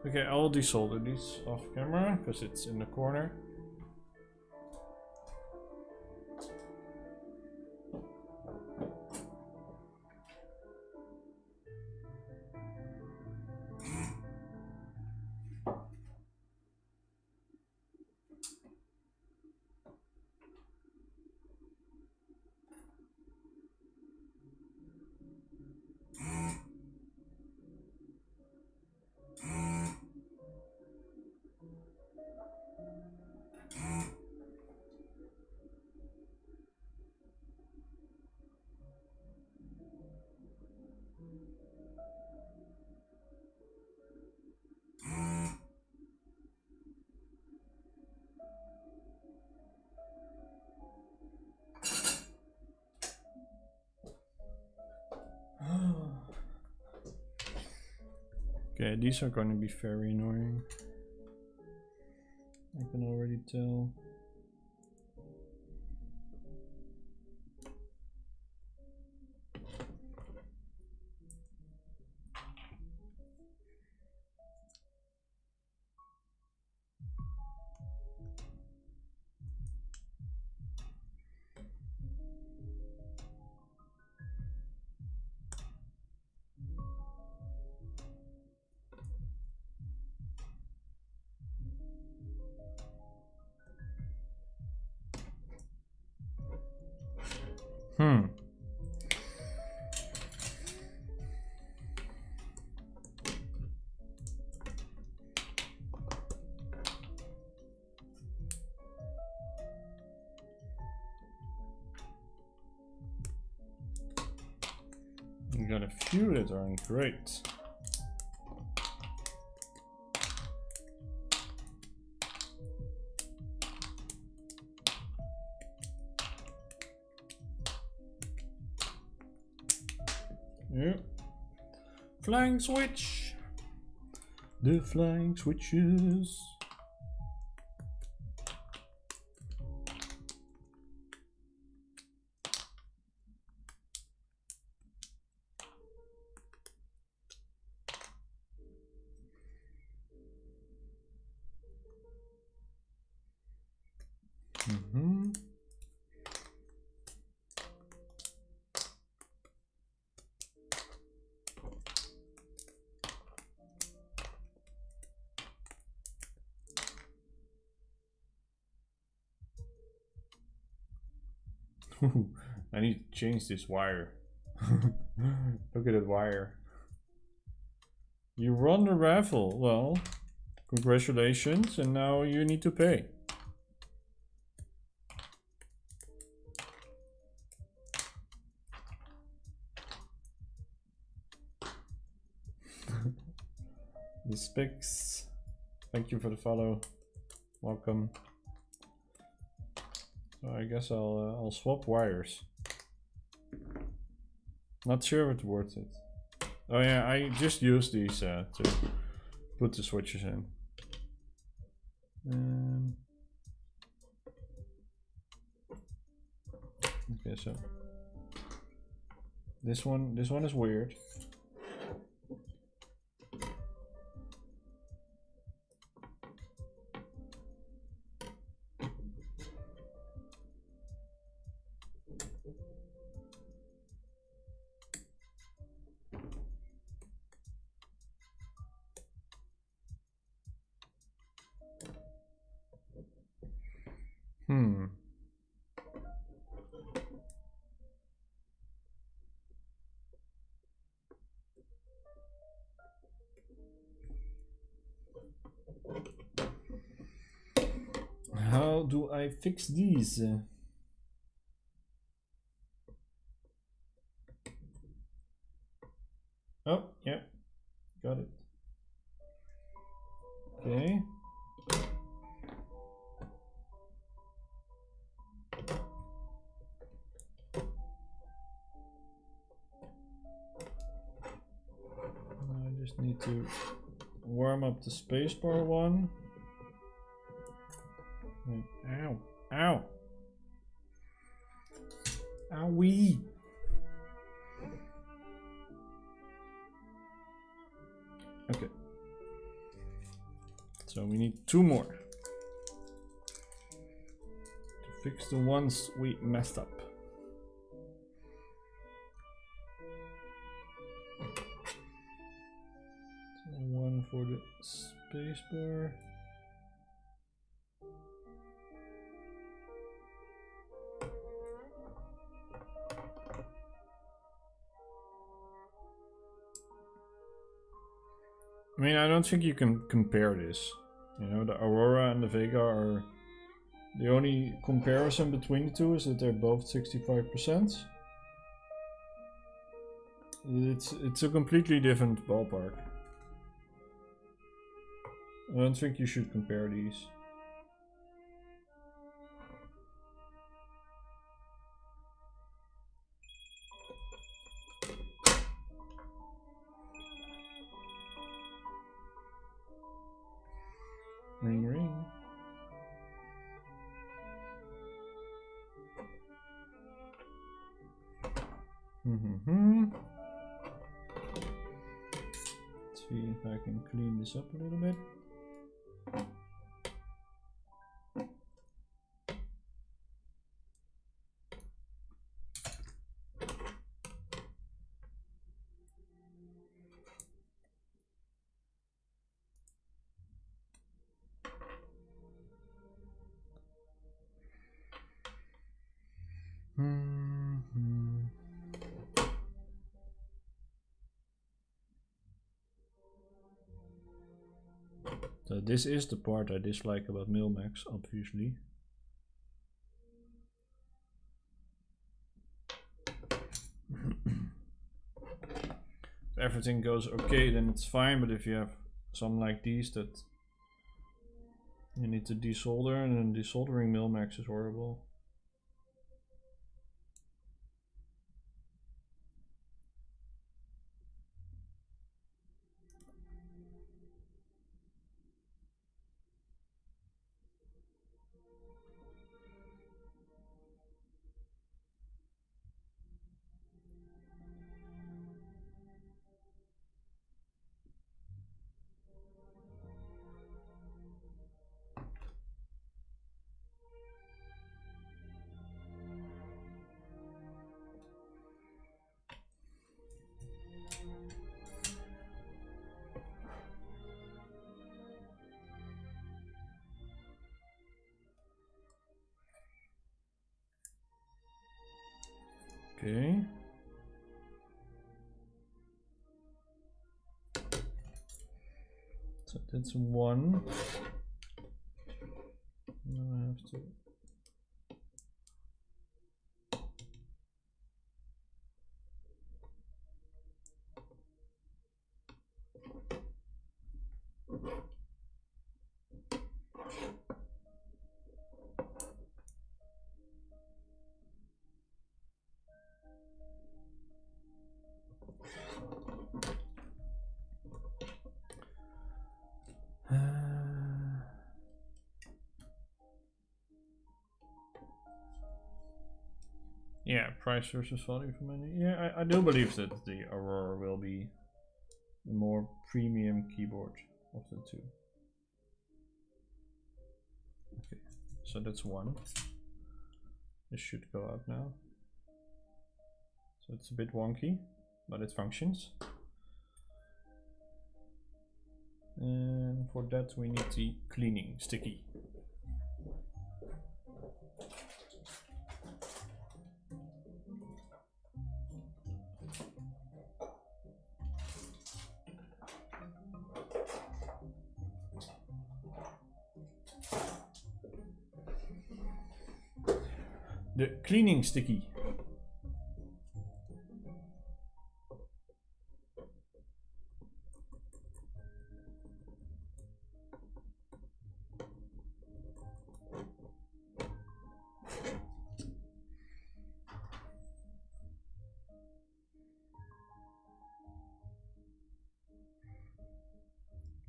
Okay, I'll desolder these off camera because it's in the corner. Okay, these are going to be very annoying. I can already tell. You got a few that aren't great. Yeah. Flying switch. The flying switches. I need to change this wire. Look at that wire. You won the raffle. Well, congratulations, and now you need to pay. The Spix, thank you for the follow. Welcome. So I guess I'll swap wires. Not sure if it's worth it. Oh yeah, I just used these to put the switches in. Okay, so this one is weird. How do I fix these? Oh, yeah, got it. Okay. I just need to warm up the spacebar one. Ow, ow. Owie! Okay. So we need 2 more to fix the ones we messed up. So 1 for the spacebar. I mean, I don't think you can compare this. You know, the Aurora and the Vega are... The only comparison between the two is that they're both 65%. It's a completely different ballpark. I don't think you should compare these. Ring ring. Let's see if I can clean this up a little bit. So this is the part I dislike about Milmax, obviously. If everything goes okay, then it's fine, but if you have some like these that you need to desolder, and then desoldering Milmax is horrible. Okay. So that's 1. Now I have to... Yeah, price versus value for money. Yeah, I do believe that the Aurora will be the more premium keyboard of the two. Okay, so that's 1. This should go out now. So it's a bit wonky, but it functions. And for that we need the cleaning sticky. The cleaning sticky.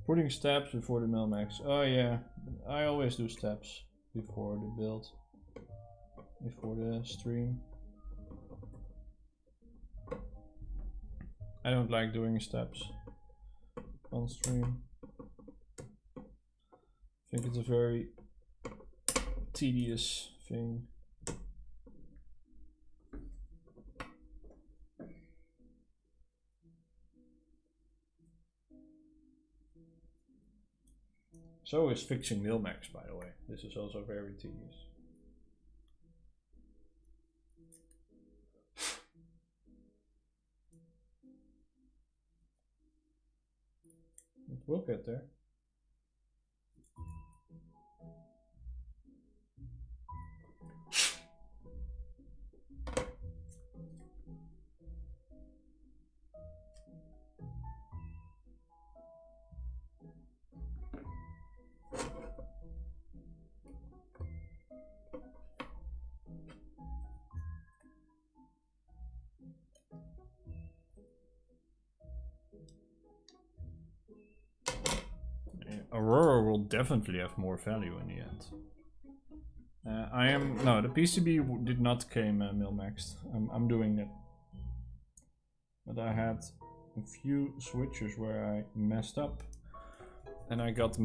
Putting steps before the Milmax. Oh yeah, I always do steps before the build. Before the stream. I don't like doing steps on stream. I think it's a very tedious thing. So is fixing Milmax, by the way. This is also very tedious. We'll get there. Aurora will definitely have more value in the end. No, the PCB did not came mil-maxed. I'm doing it. But I had a few switches where I messed up. And I got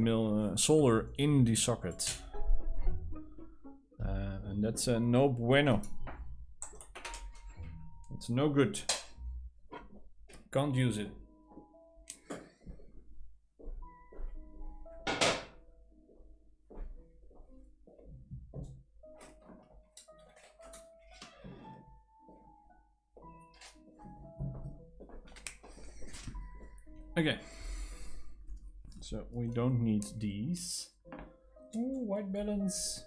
solder in the socket. And that's no bueno. It's no good. Can't use it. Okay, so we don't need these. Ooh, white balance.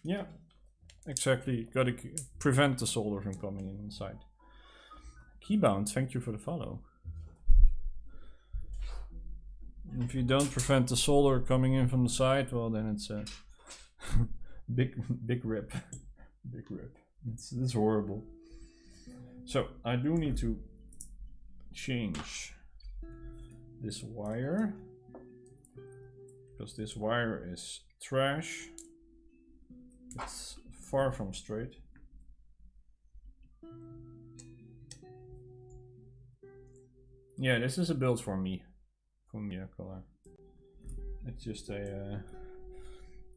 Yeah, exactly. Gotta prevent the solder from coming inside. Keybound, thank you for the follow. If you don't prevent the solder coming in from the side, well then it's a big rip. Big rip. It's horrible. So I do need to change this wire because this wire is trash. It's far from straight. Yeah, this is a build for me. Color. It's just a.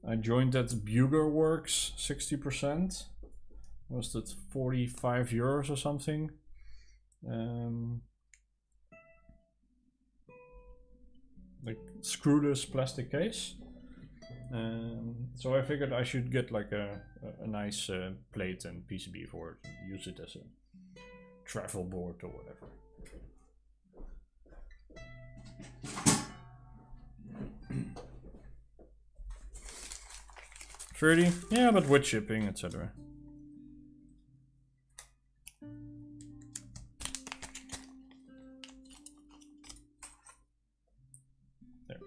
I joined that Bugerworks 60%. Was that 45 euros or something? Like screwless plastic case. So I figured I should get like a nice plate and PCB for it and use it as a travel board or whatever. $30? Yeah, but with shipping, etc. There.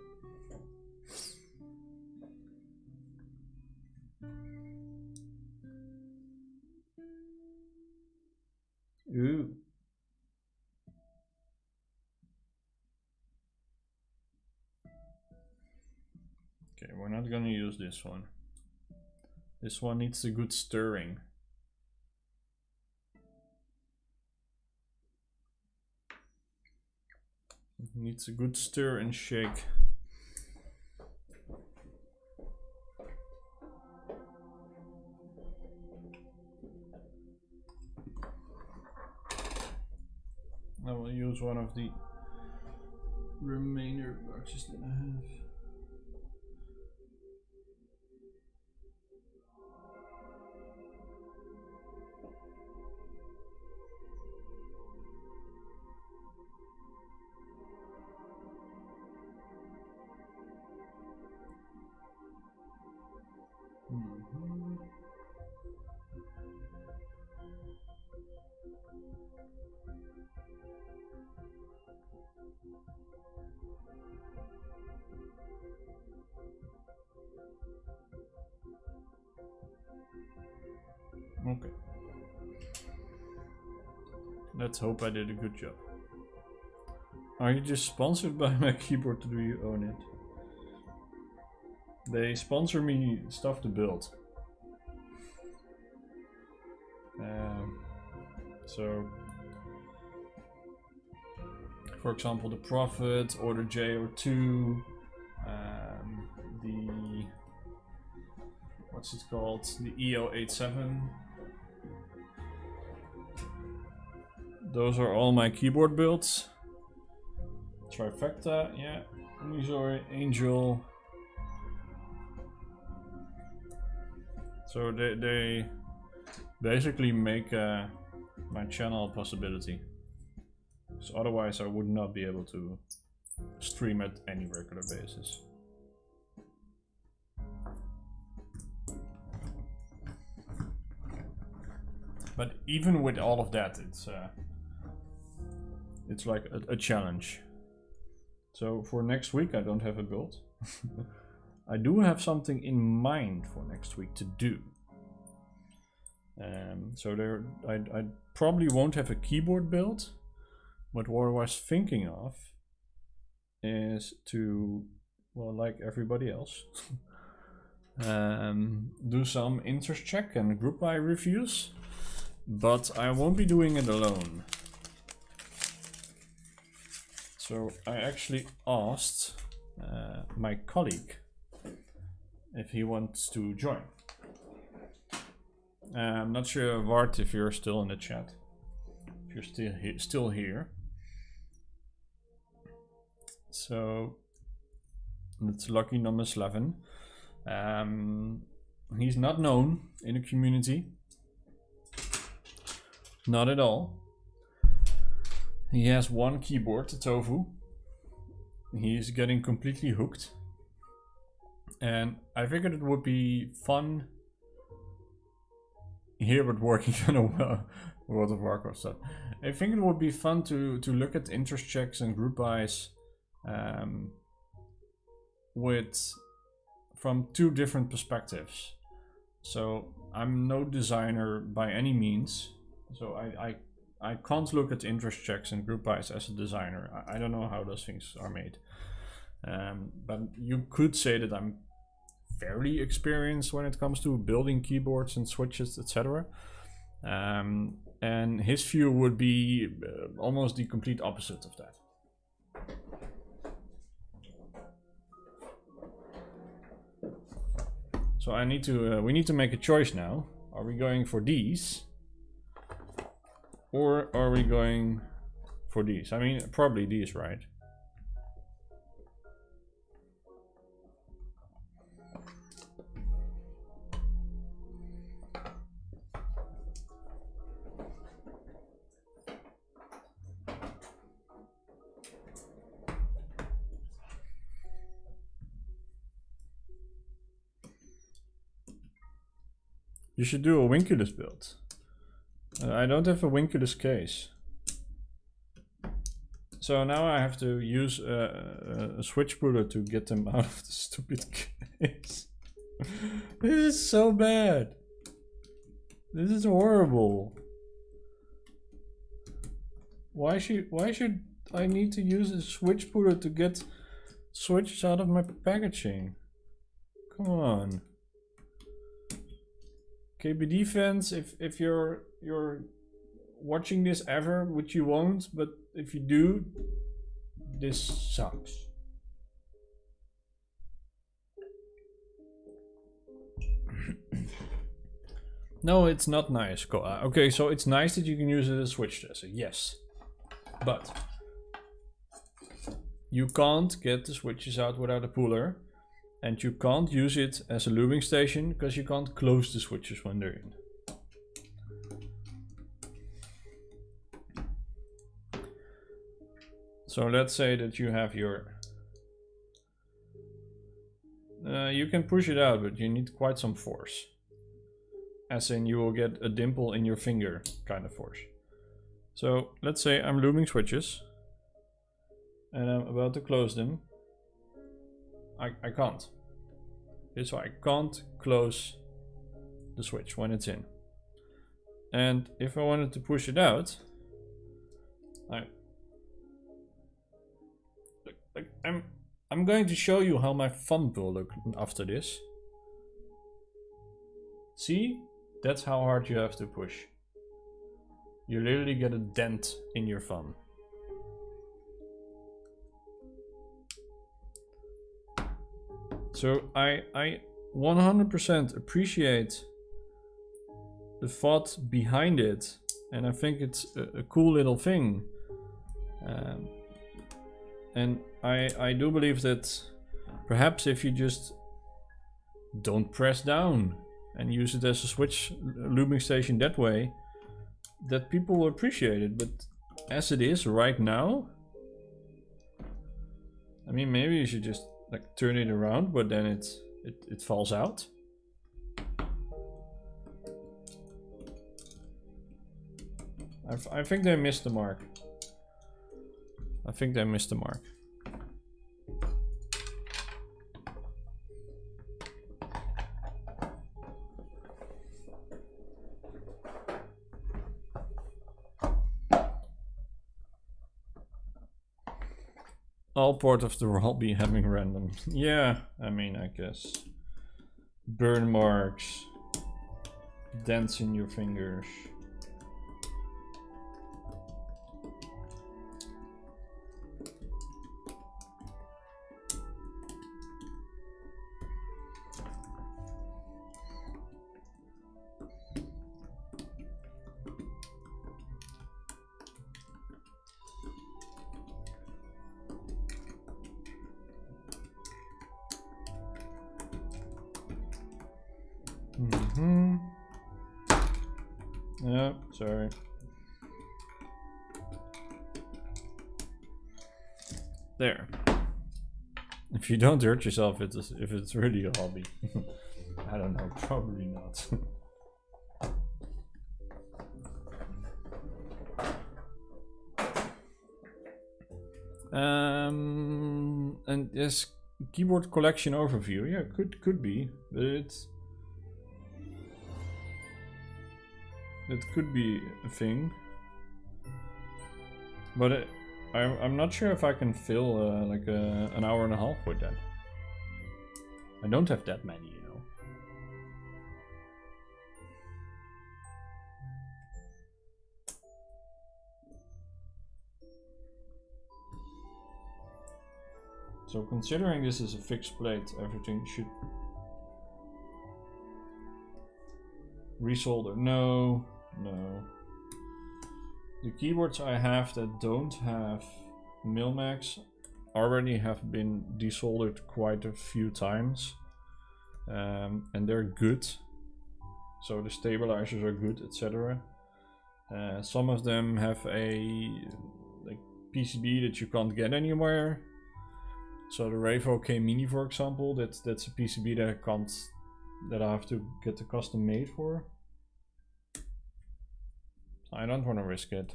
Ooh. Okay, we're not gonna use this one. This one needs a good stirring. It needs a good stir and shake. I will use one of the remainder boxes that I have. Okay. Let's hope I did a good job. Are you just sponsored by my keyboard, or do you own it? They sponsor me stuff to build. So, for example, the Prophet or the J02, the, what's it called, the EO87. Those are all my keyboard builds. Trifecta, yeah, Missouri, Angel. So they basically make my channel a possibility. So otherwise I would not be able to stream at any regular basis. But even with all of that, it's like a challenge. So for next week I don't have a build. I do have something in mind for next week to do. So I probably won't have a keyboard build, but what I was thinking of is to, well, like everybody else, do some interest check and group buy reviews, but I won't be doing it alone. So I actually asked my colleague if he wants to join. I'm not sure, Wart, if you're still in the chat. If you're still here. So that's lucky number 11. He's not known in the community. Not at all. He has one keyboard, the Tofu. He's getting completely hooked. And I figured it would be fun here, but working on a World of Warcraft stuff. I think it would be fun to look at interest checks and group buys from two different perspectives. So I'm no designer by any means. So I can't look at interest checks and group buys as a designer. I don't know how those things are made. But you could say that I'm fairly experienced when it comes to building keyboards and switches, etc. And his view would be almost the complete opposite of that. So we need to make a choice now. Are we going for these? Or are we going for these? I mean, probably these, right? You should do a Winculus build. I don't have a Winculus case. So now I have to use a switch puller to get them out of the stupid case. This is so bad. This is horrible. Why should I need to use a switch puller to get switches out of my packaging? Come on. KBD fans, if you're watching this ever, which you won't, but if you do, this sucks. No, it's not nice. Okay, so it's nice that you can use it as a switch dresser, yes. But you can't get the switches out without a puller. And you can't use it as a lubing station because you can't close the switches when they're in. So let's say that you have your... you can push it out, but you need quite some force. As in, you will get a dimple in your finger kind of force. So let's say I'm lubing switches. And I'm about to close them. I can't. So I can't close the switch when it's in. And if I wanted to push it out, I'm going to show you how my thumb will look after this. See? That's how hard you have to push. You literally get a dent in your fun. So I 100% appreciate the thought behind it, and I think it's a cool little thing. And I do believe that perhaps if you just don't press down and use it as a switch lubing station that way, that people will appreciate it. But as it is right now, I mean, maybe you should just like turn it around, but then it falls out. I think they missed the mark. I think they missed the mark. All part of the hobby having random. Yeah, I mean, I guess. Burn marks. Dents in your fingers. Yeah, sorry. There. If you don't hurt yourself, if it's really a hobby. I don't know, probably not. And yes, keyboard collection overview. Yeah, could be, but it could be a thing. But I'm not sure if I can fill like an hour and a half with that. I don't have that many, you know. So considering this is a fixed plate, everything should resolder. No. The keyboards I have that don't have Milmax already have been desoldered quite a few times, and they're good. So the stabilizers are good, etc. Some of them have a like PCB that you can't get anywhere. So the Revo K Mini, for example, that's a PCB that I have to get the custom made for. I don't want to risk it.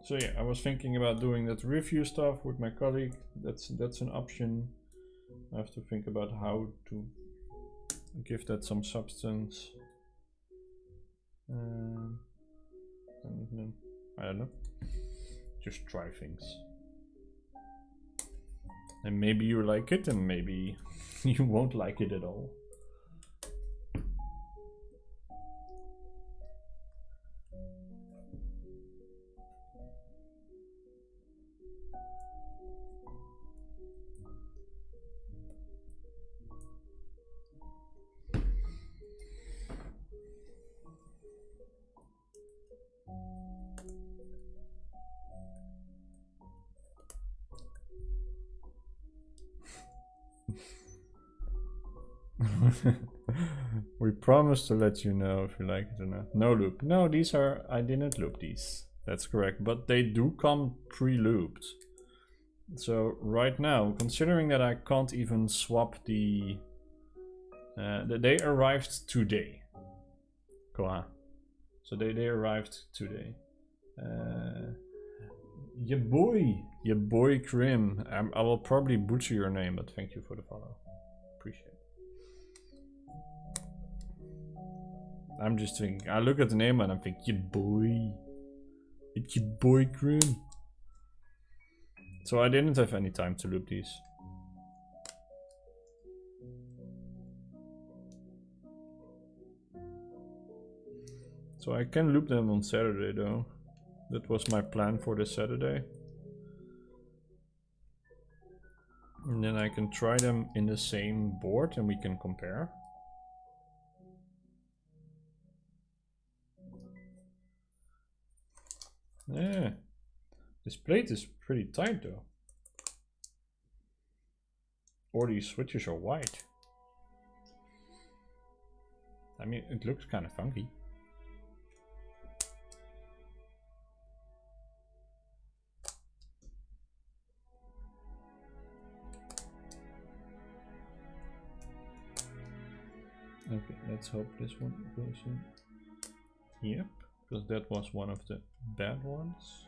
So yeah, I was thinking about doing that review stuff with my colleague. That's an option. I have to think about how to give that some substance. I don't know. Just try things. And maybe you like it, and maybe you won't like it at all. We promise to let you know if you like it or not. No loop. No, these are, I didn't loop these. That's correct, but they do come pre-looped. So right now, considering that I can't even swap the they arrived today. Koa. So they arrived today. Your boy Krim. I will probably butcher your name, but thank you for the follow. Appreciate it. I'm just thinking, I look at the name and I'm thinking, your boy. It's your boy Krim. So I didn't have any time to loop these. So I can loop them on Saturday though. That was my plan for this Saturday. And then I can try them in the same board and we can compare. Yeah, this plate is pretty tight though. Or these switches are white. I mean, it looks kind of funky. Okay, let's hope this one goes in. Yep, because that was one of the bad ones.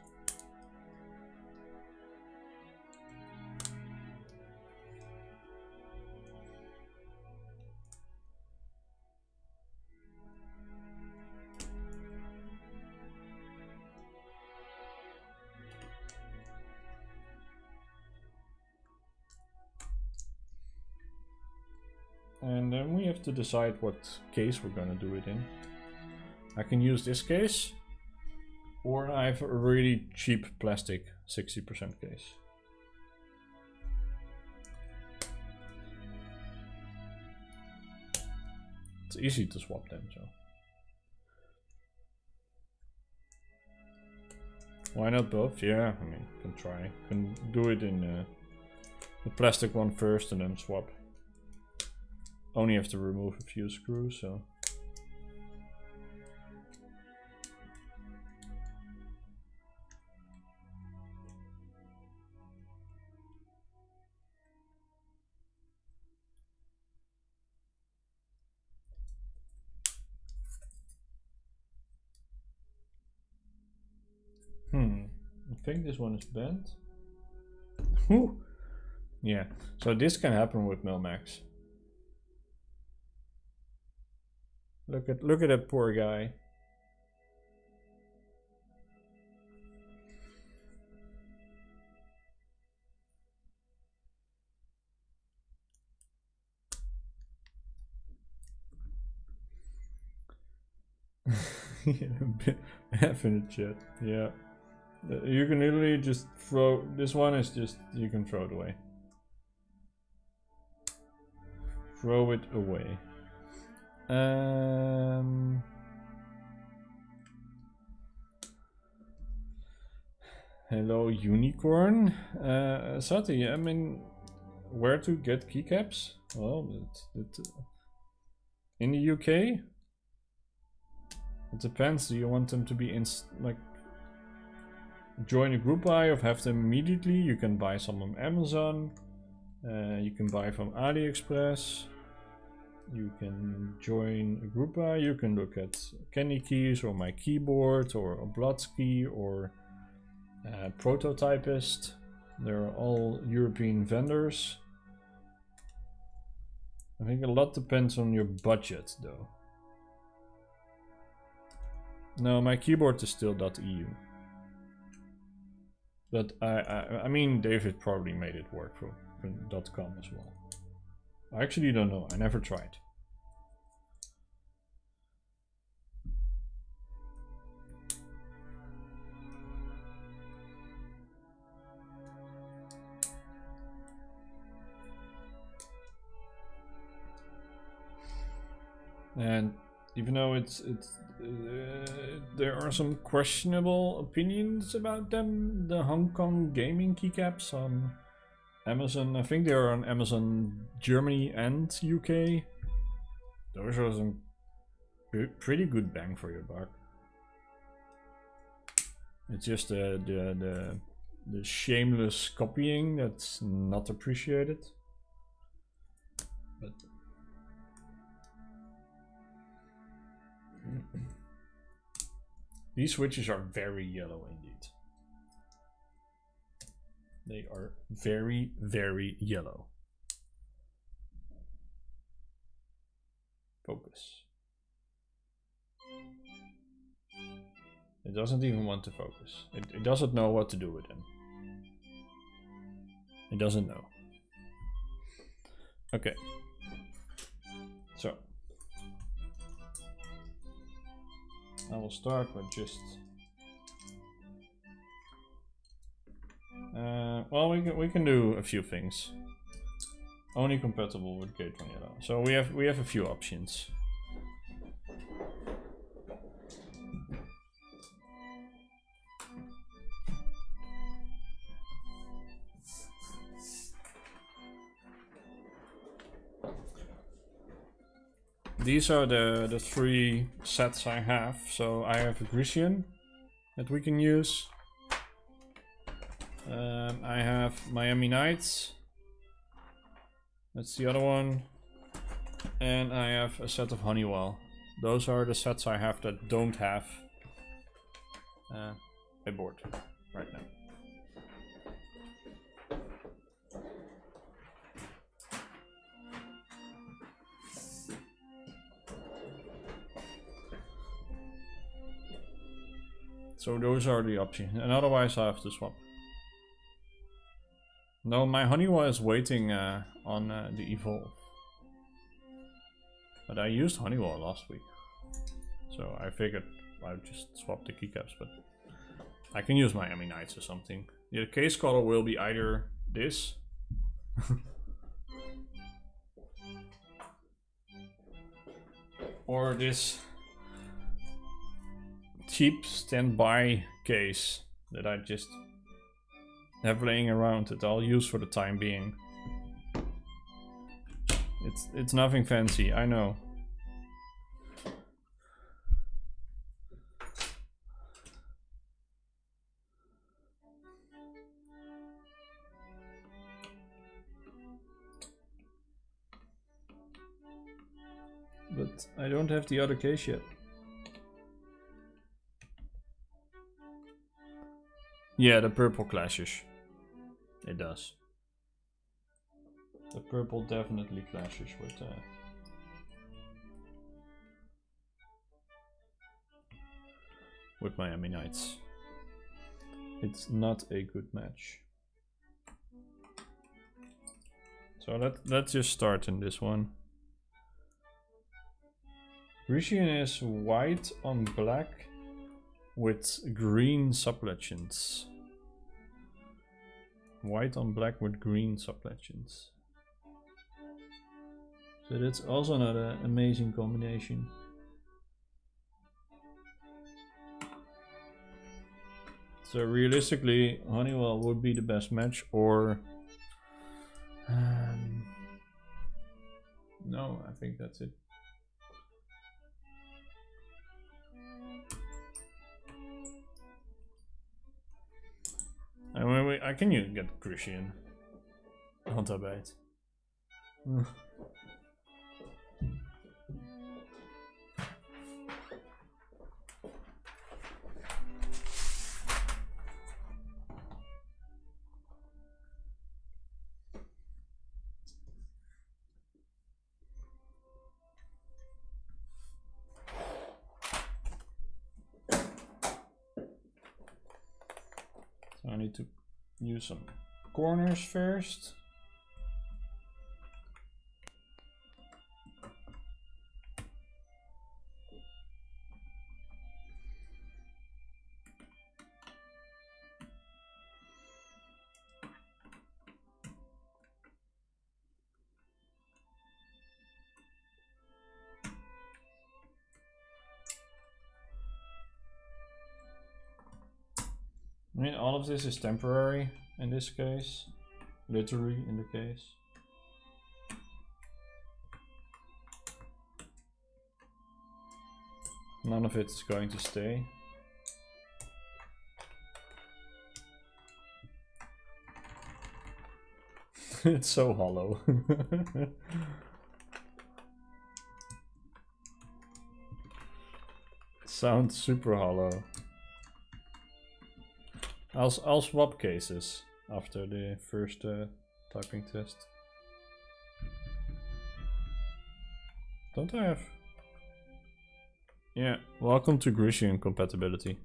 And then we have to decide what case we're gonna do it in. I can use this case, or I have a really cheap plastic 60% case. It's easy to swap them, so. Why not both? Yeah, I mean, can try. Can do it in the plastic one first and then swap. Only have to remove a few screws, so. I think this one is bent. Whew. Yeah, so this can happen with Milmax. Look at that poor guy. F in the chat. Yeah. You can literally just throw. This one is just. You can throw it away. Throw it away. Hello, Unicorn. Sati, I mean, where to get keycaps? Well, in the UK? It depends. Do you want them to be in, like, join a group buy or have them immediately? You can buy some on Amazon. You can buy from AliExpress. You can join a group buy. You can look at Candy Keys or My Keyboard or Oblatsky or Prototypist. They're all European vendors. I think a lot depends on your budget though. No, My Keyboard is still .eu. But I mean, David probably made it work for .com as well. I actually don't know. I never tried. And even though there are some questionable opinions about them, the Hong Kong gaming keycaps on Amazon, I think they are on Amazon Germany and UK. Those are some pretty good bang for your buck. It's just the shameless copying that's not appreciated. But these switches are very yellow indeed. They are very, very yellow. Focus. It doesn't even want to focus. It doesn't know what to do with them. It doesn't know. Okay. So I will start with just well, we can do a few things. Only compatible with Gateron Yellow. So we have a few options. These are the three sets I have. So I have a Grecian that we can use. I have Miami Nights. That's the other one. And I have a set of Honeywell. Those are the sets I have that don't have a board right now. So those are the options, and otherwise I have to swap. No, my Honeywell is waiting on the Evolve. But I used Honeywell last week. So I figured I'd just swap the keycaps, but I can use Miami Nights or something. The case color will be either this or this cheap standby case that I just have laying around that I'll use for the time being. It's nothing fancy, I know. But I don't have the other case yet. Yeah, the purple clashes. It does. The purple definitely clashes with Miami Nights. It's not a good match. So let's just start in this one. Grecian is white on black with green sublegends. White on black with green sublegends. So that's also not an amazing combination. So realistically, Honeywell would be the best match, or no, I think that's it. I can get Grecian. Handarbeit. So I need to use some corners first. I mean, all of this is temporary in this case, literally in the case. None of it's going to stay. It's so hollow. Sounds super hollow. I'll swap cases after the first typing test. Don't I have? Yeah, welcome to Grecian compatibility.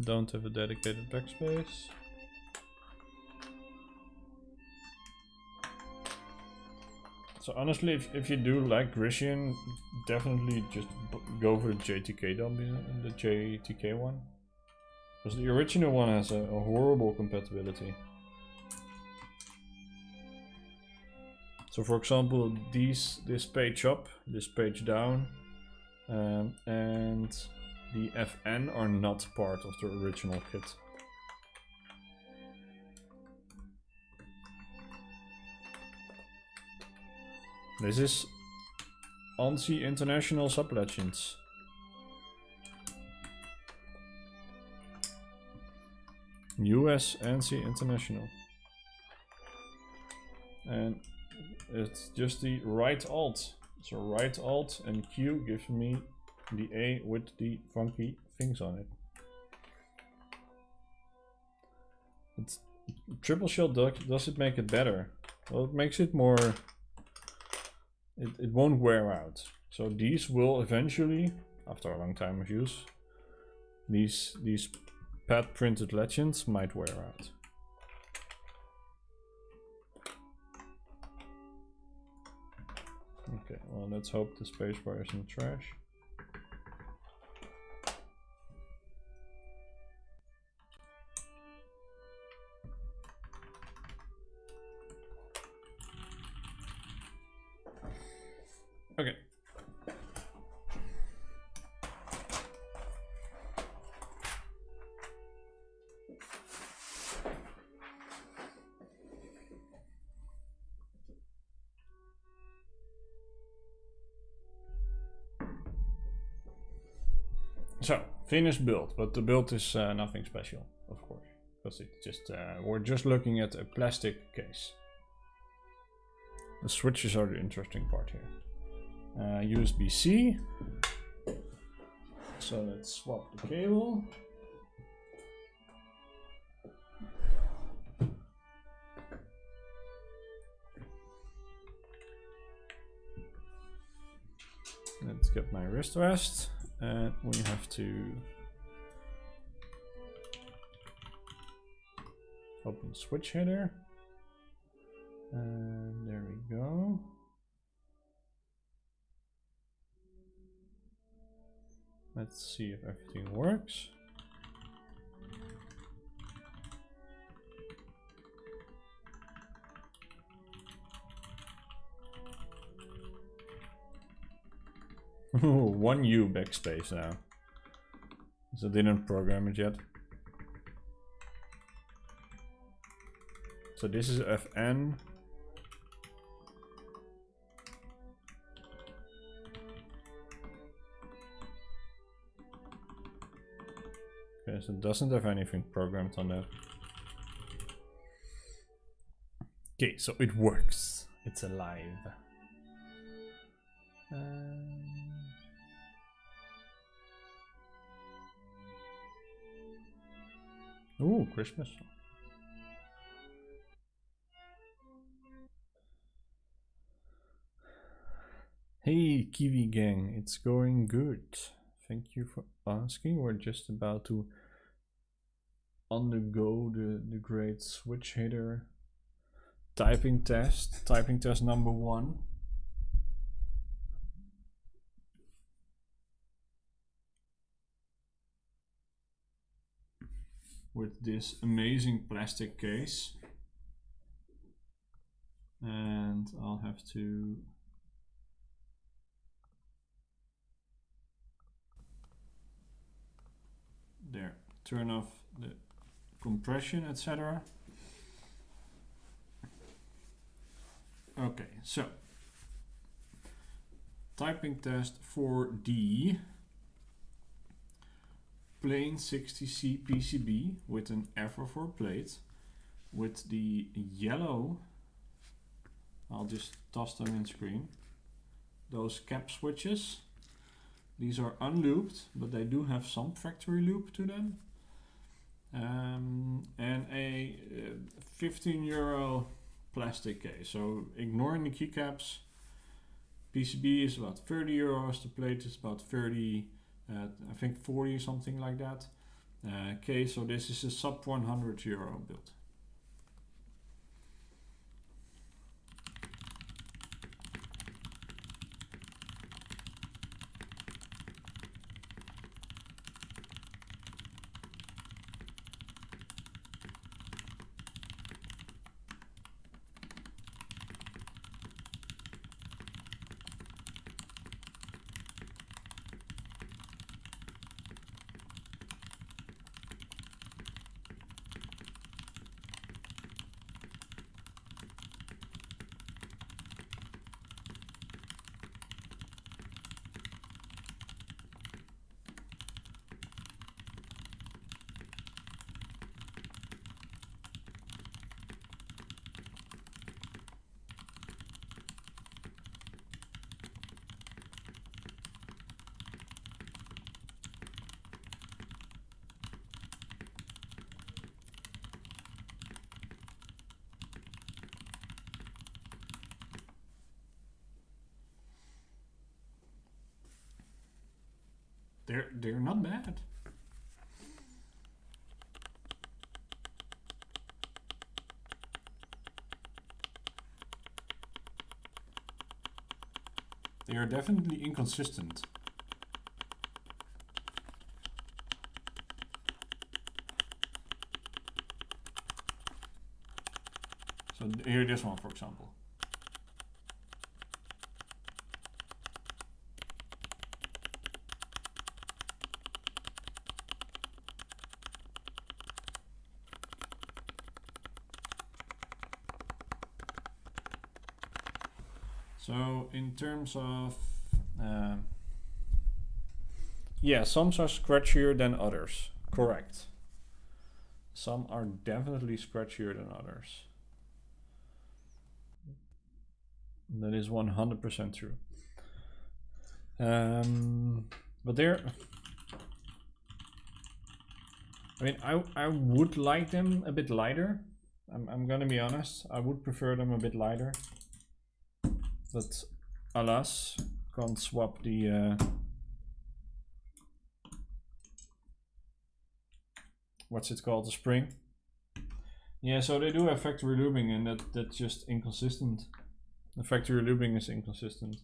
don't have a dedicated backspace. So honestly, if you do like Grecian, definitely just go for the JTK one. Because the original one has a horrible compatibility. So for example, this page up, this page down, and the FN are not part of the original kit. This is ANSI International Sub-Legends. US ANSI International. And it's just the right alt. So right alt and Q gives me the A with the funky things on it. It's triple shell does it make it better? Well, it makes it more... It won't wear out. So these will eventually, after a long time of use, these pad printed legends might wear out. Okay, well let's hope the spacebar isn't trash. Okay. So, finished build, but the build is nothing special, of course, because it's just we're just looking at a plastic case. The switches are the interesting part here. USB-C. So let's swap the cable. Let's get my wrist rest, and we have to open switch header, and there we go. Let's see if everything works. One U backspace now. So I didn't program it yet. So this is FN. Okay, so it doesn't have anything programmed on that. Okay, so it works. It's alive. Ooh, Christmas. Hey, Kiwi gang, it's going good. Thank you for asking. We're just about to undergo the great switch header typing test number 1. With this amazing plastic case. And I'll have to turn off the compression, etc. Okay, so typing test for the plain 60C PCB with an FR4 plate with the yellow, I'll just toss them in screen, those cap switches. These are unlubed, but they do have some factory lube to them. And a 15 euro plastic case. So ignoring the keycaps, PCB is about 30 euros, the plate is about 30, I think 40, something like that. Okay, so this is a sub €100 build. They're not bad. They are definitely inconsistent. So here, this one, for example. So in terms of, yeah, some are scratchier than others, correct. Some are definitely scratchier than others. That is 100% true. But they're, I mean, I would like them a bit lighter. I'm gonna be honest, I would prefer them a bit lighter. But alas, can't swap the what's it called, the spring. Yeah, so they do have factory lubing, and that's just inconsistent. The factory lubing is inconsistent.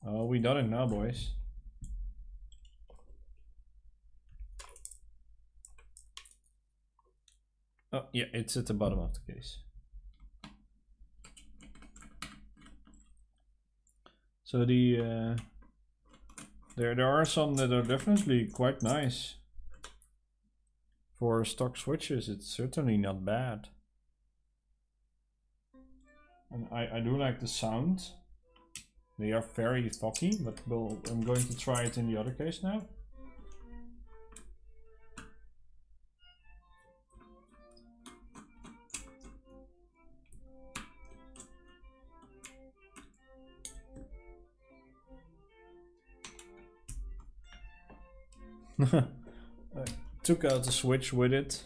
Oh, we done it now, boys. Oh, yeah, it's at the bottom of the case. So the there are some that are definitely quite nice. For stock switches, it's certainly not bad. And I do like the sound. They are very foggy, but I'm going to try it in the other case now. I took out the switch with it.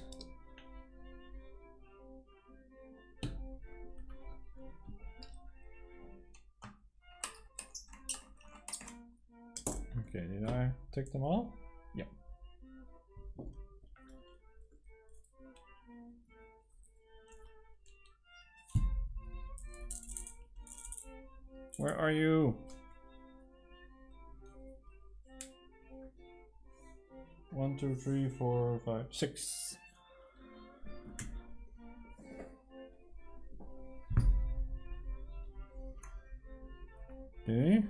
Okay, did I take them all? Yeah. Where are you? 1, 2, 3, 4, 5, 6. Okay.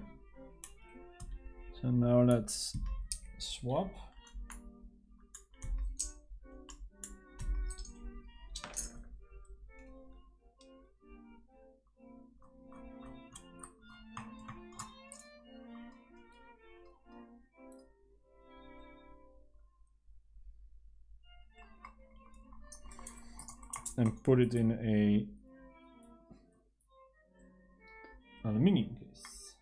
So now let's swap. And put it in a aluminium case.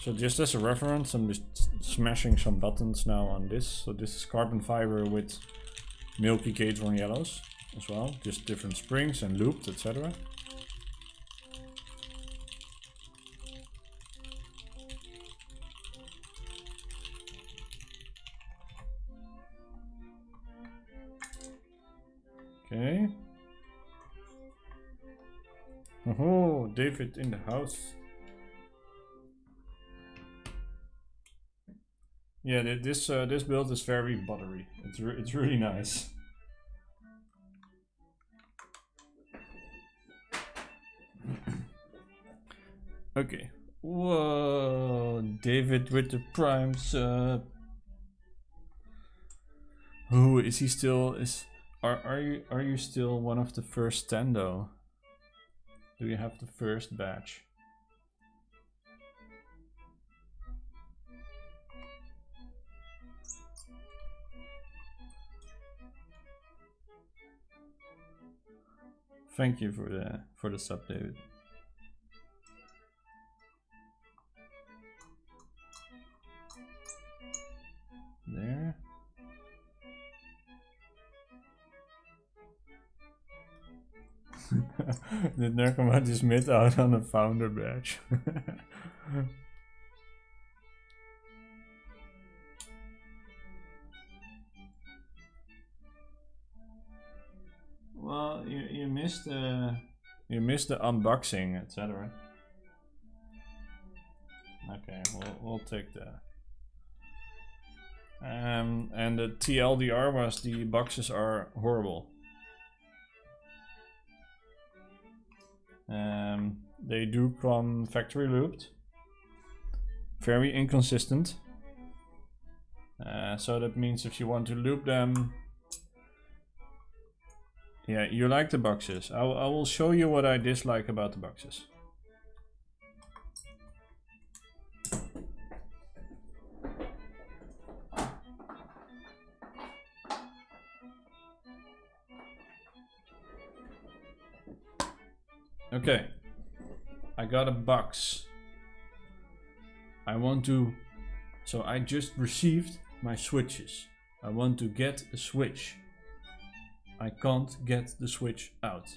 So just as a reference, I'm just smashing some buttons now on this. So this is carbon fiber with milky Gateron yellows as well, just different springs and lubed, etc. Okay. Oh, David in the house. Yeah, this build is very buttery. It's really nice. Okay. Whoa, David with the prime sub. Who is he still? Are you still one of the first 10 though? Do you have the first batch? Thank you for the sub, David. There. Did Nerkoma just mid out on a founder badge? Well, you missed the unboxing, etc. Okay, we'll take that. And the TLDR was the boxes are horrible. They do come factory lubed, very inconsistent. So that means if you want to lube them, yeah, you like the boxes. I will show you what I dislike about the boxes. Okay, I got a box. So I just received my switches. I want to get a switch. I can't get the switch out.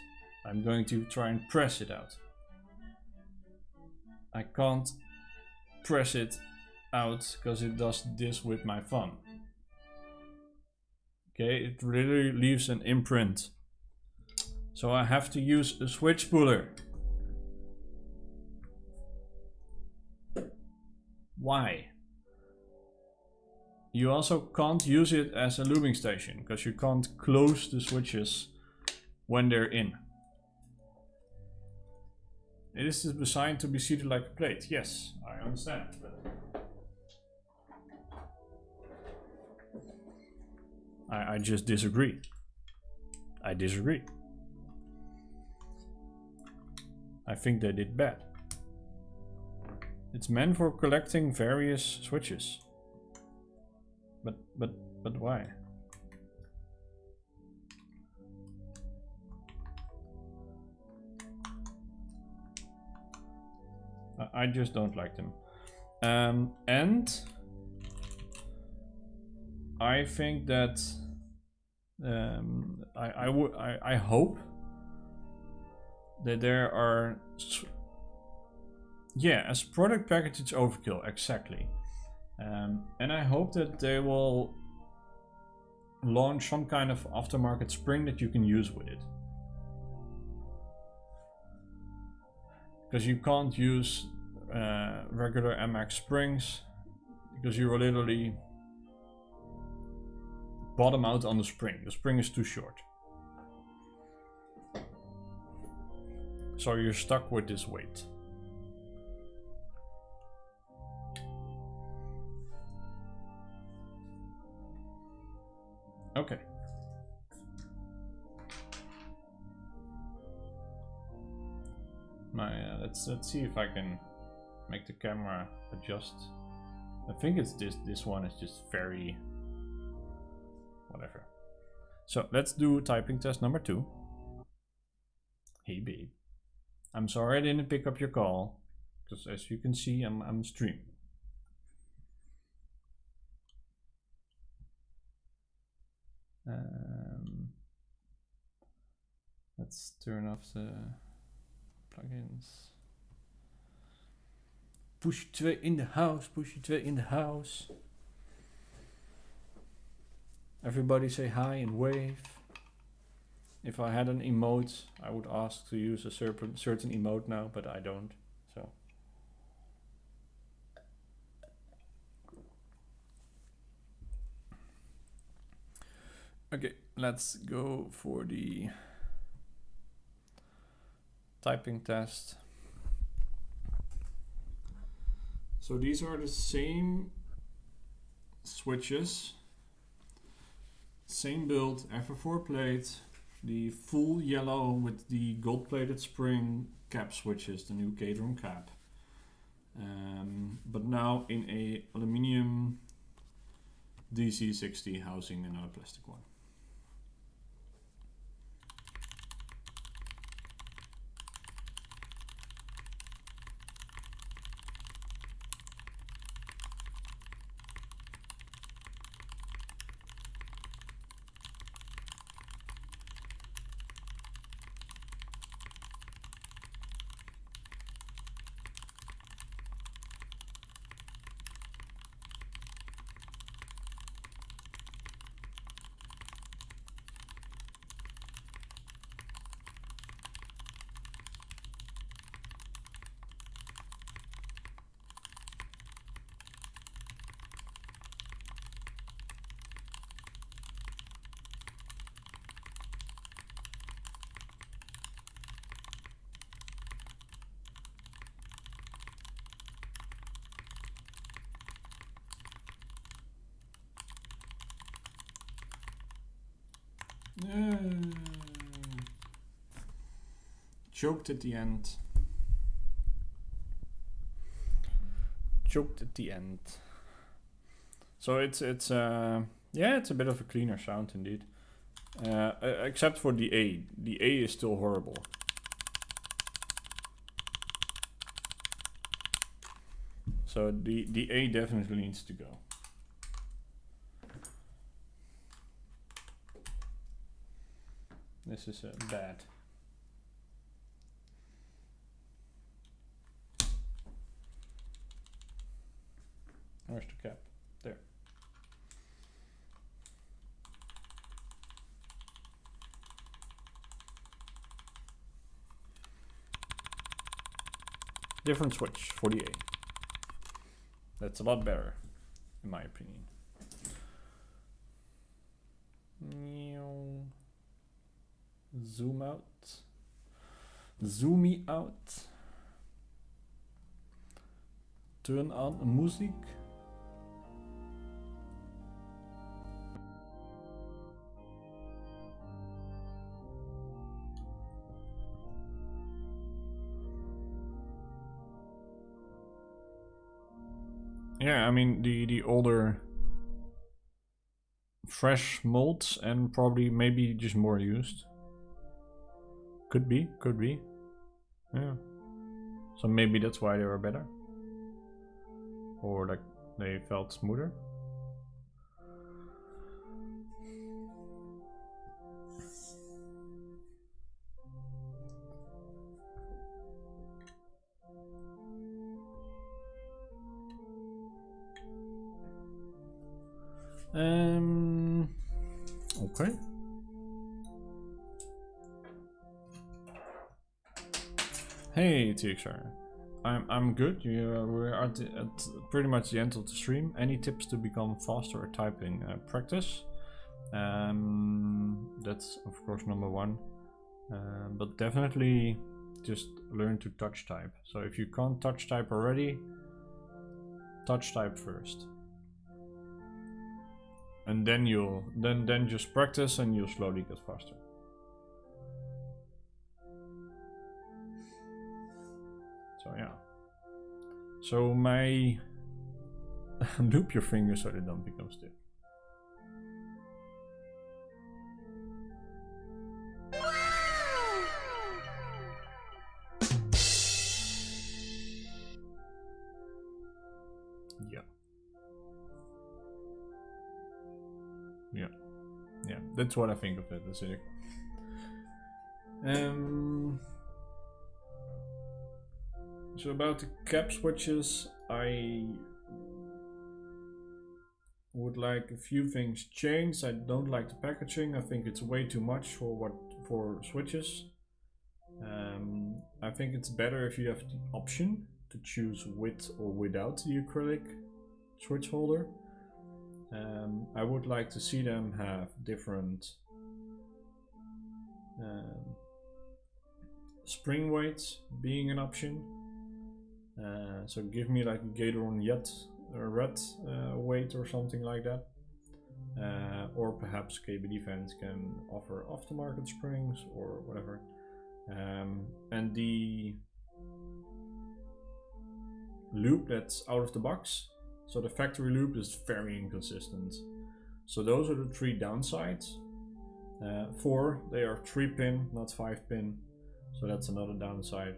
I'm going to try and press it out. I can't press it out because it does this with my thumb. Okay, it really leaves an imprint. So I have to use a switch puller. Why? You also can't use it as a lubing station because you can't close the switches when they're in. It is designed to be seated like a plate. Yes, I understand. But I just disagree. I disagree. I think they did bad. It's meant for collecting various switches. But why? I just don't like them. And I think that I hope that there are, yeah, as product package it's overkill, exactly. And I hope that they will launch some kind of aftermarket spring that you can use with it. Because you can't use regular MX springs because you will literally bottom out on the spring. The spring is too short. So you're stuck with this weight. Okay. Let's see if I can make the camera adjust. I think it's this one is just very whatever. So let's do typing test number 2. Hey babe. I'm sorry I didn't pick up your call, because as you can see I'm streaming. Let's turn off the plugins. Push 2 in the house, push 2 in the house. Everybody say hi and wave. If I had an emote, I would ask to use a certain emote now, but I don't, so. Okay, let's go for the typing test. So these are the same switches, same build, FR4 plate, the full yellow with the gold-plated spring cap switches, the new Gateron Cap. But now in a aluminium DC60 housing another plastic one. Choked at the end. Choked at the end. So it's yeah, it's a bit of a cleaner sound indeed. Except for the A. The A is still horrible. So the A definitely needs to go. This is bad. Where's the cap? There. Different switch for the A. That's a lot better, in my opinion. Zoom out. Zoom me out. Turn on music. Yeah, I mean the older fresh molds and probably maybe just more used. Could be. Yeah. So maybe that's why they were better. Or like they felt smoother. Okay. Hey TXR, I'm good. We're at pretty much the end of the stream. Any tips to become faster at typing? Practice. That's of course number one. But definitely just learn to touch type. So if you can't touch type already, touch type first. And then you'll then just practice and you'll slowly get faster. So yeah. So my loop your fingers so they don't become stiff. Yeah, that's what I think of it. That's it. So about the cap switches, I would like a few things changed. I don't like the packaging. I think it's way too much for switches. I think it's better if you have the option to choose with or without the acrylic switch holder. I would like to see them have different spring weights being an option. So give me like a Gateron red weight or something like that. Or perhaps KBD fans can offer aftermarket springs or whatever. And the lube that's out of the box, so the factory lube is very inconsistent. So those are the 3 downsides. 4, they are 3-pin, not 5-pin, so that's another downside.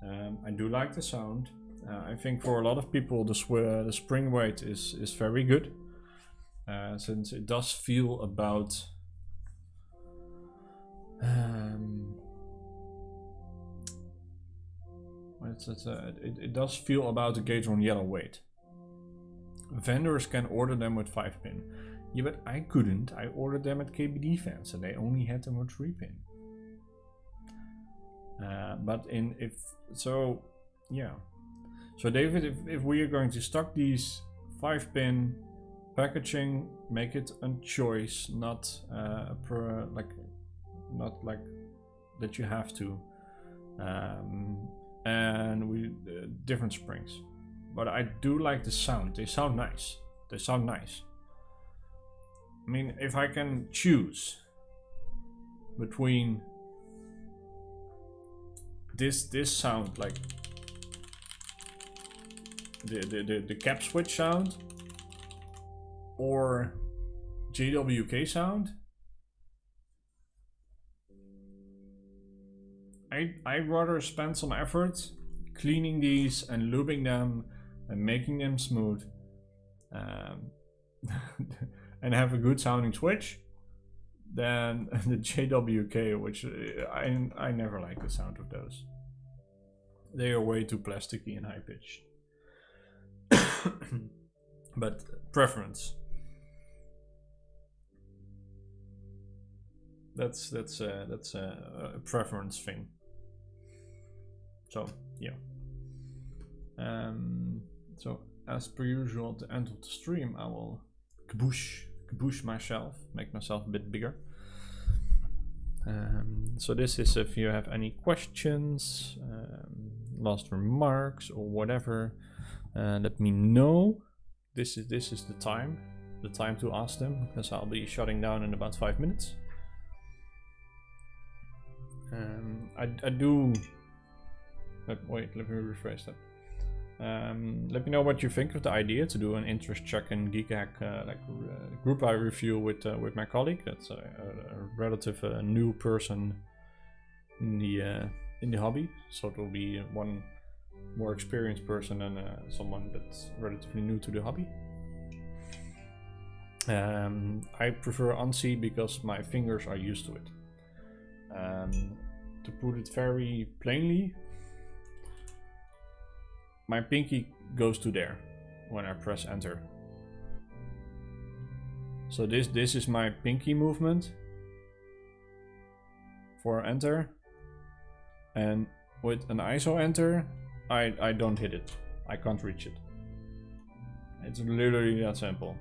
I do like the sound. I think for a lot of people the spring weight is very good, since it does feel about it does feel about the Gateron yellow weight. Vendors can order them with 5-pin. Yeah, but I couldn't. I ordered them at KBD fans and they only had them with 3-pin. So David, if we are going to stock these 5-pin packaging, make it a choice, not like that you have to. And we different springs, but I do like the sound. They sound nice. I mean, if I can choose between this sound, like the cap switch sound, or JWK sound, I'd rather spend some effort cleaning these and lubing them and making them smooth, and have a good sounding switch than the JWK, which I never like the sound of those. They are way too plasticky and high pitched. But preference. That's a preference thing. So yeah. So as per usual, at the end of the stream, I will kaboosh myself, make myself a bit bigger. So this is if you have any questions, last remarks or whatever, let me know. This is the time to ask them, because I'll be shutting down in about 5 minutes. I do. Wait, let me rephrase that. Let me know what you think of the idea to do an interest check in Geek Hack, group buy review with my colleague. That's a relative new person in the hobby, so it will be one more experienced person and someone that's relatively new to the hobby. I prefer ANSI because my fingers are used to it. To put it very plainly, my pinky goes to there when I press enter. So this is my pinky movement for enter, and with an ISO enter, I don't hit it. I can't reach it. It's literally that simple.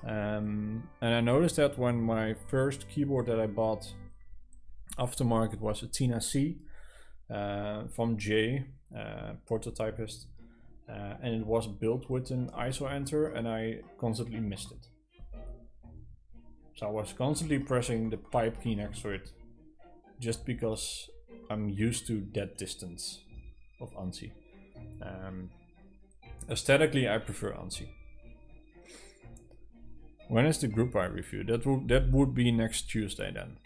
And I noticed that when my first keyboard that I bought aftermarket was a Tina C from Jay, prototypist, and it was built with an ISO enter, and I constantly missed it. So I was constantly pressing the pipe key next to it, just because I'm used to that distance of ANSI. Aesthetically, I prefer ANSI. When is the group buy review? That would be next Tuesday then.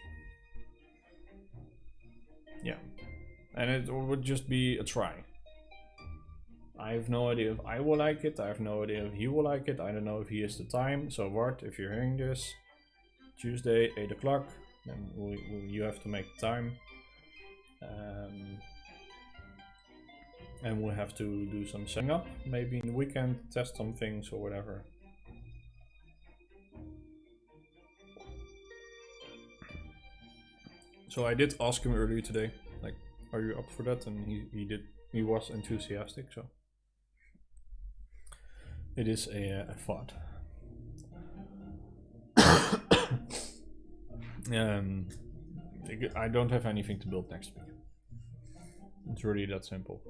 Yeah, and it would just be a try. I have no idea if I will like it. I have no idea if he will like it. I don't know if he has the time. So Bart, if you're hearing this, Tuesday 8 o'clock, then you have to make time. And we'll have to do some setting up, maybe in the weekend, test some things or whatever. So I did ask him earlier today, like, are you up for that? And he was enthusiastic, so it is a thought. I don't have anything to build next week. It's really that simple.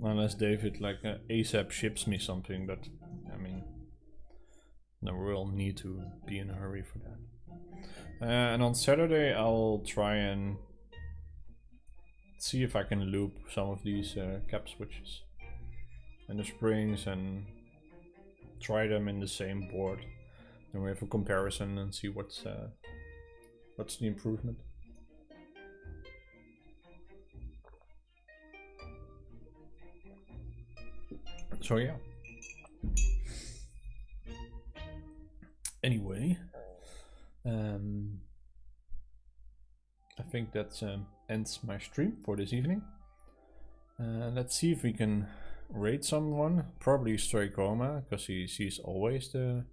Unless David like ASAP ships me something, but I mean, no real need to be in a hurry for that. And on Saturday I'll try and see if I can loop some of these cap switches and the springs and try them in the same board. Then we have a comparison and see what's the improvement. So yeah. Anyway, I think that ends my stream for this evening. Let's see if we can raid someone. Probably Stray Chroma, because he's always the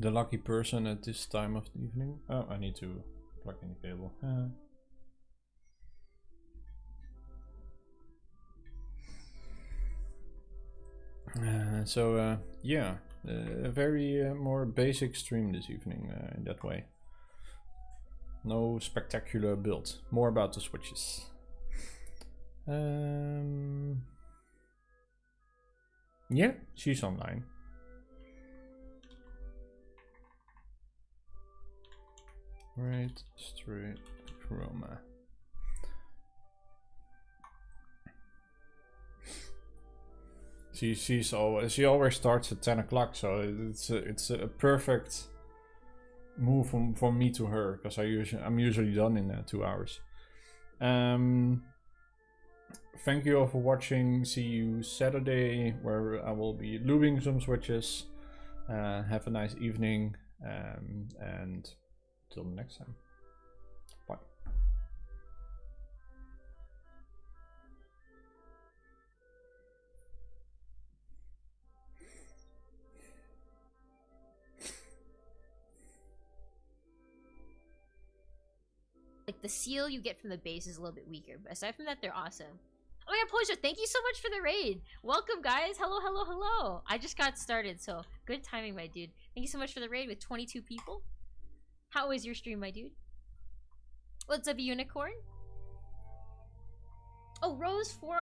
lucky person at this time of the evening. Oh, I need to plug in the cable. Yeah, a very more basic stream this evening in that way. No spectacular build, more about the switches. Yeah, she's online. Right, straight chroma. She always starts at 10 o'clock, so it's a perfect move from me to her, because I'm usually done in 2 hours. Thank you all for watching. See you Saturday, where I will be lubing some switches. Have a nice evening, and till next time. Bye. Like, the seal you get from the base is a little bit weaker, but aside from that, they're awesome. Oh yeah, Pojo, thank you so much for the raid. Welcome, guys. Hello, hello, hello. I just got started, so good timing, my dude. Thank you so much for the raid with 22 people. How is your stream, my dude? What's up, Unicorn? Oh, Rose 4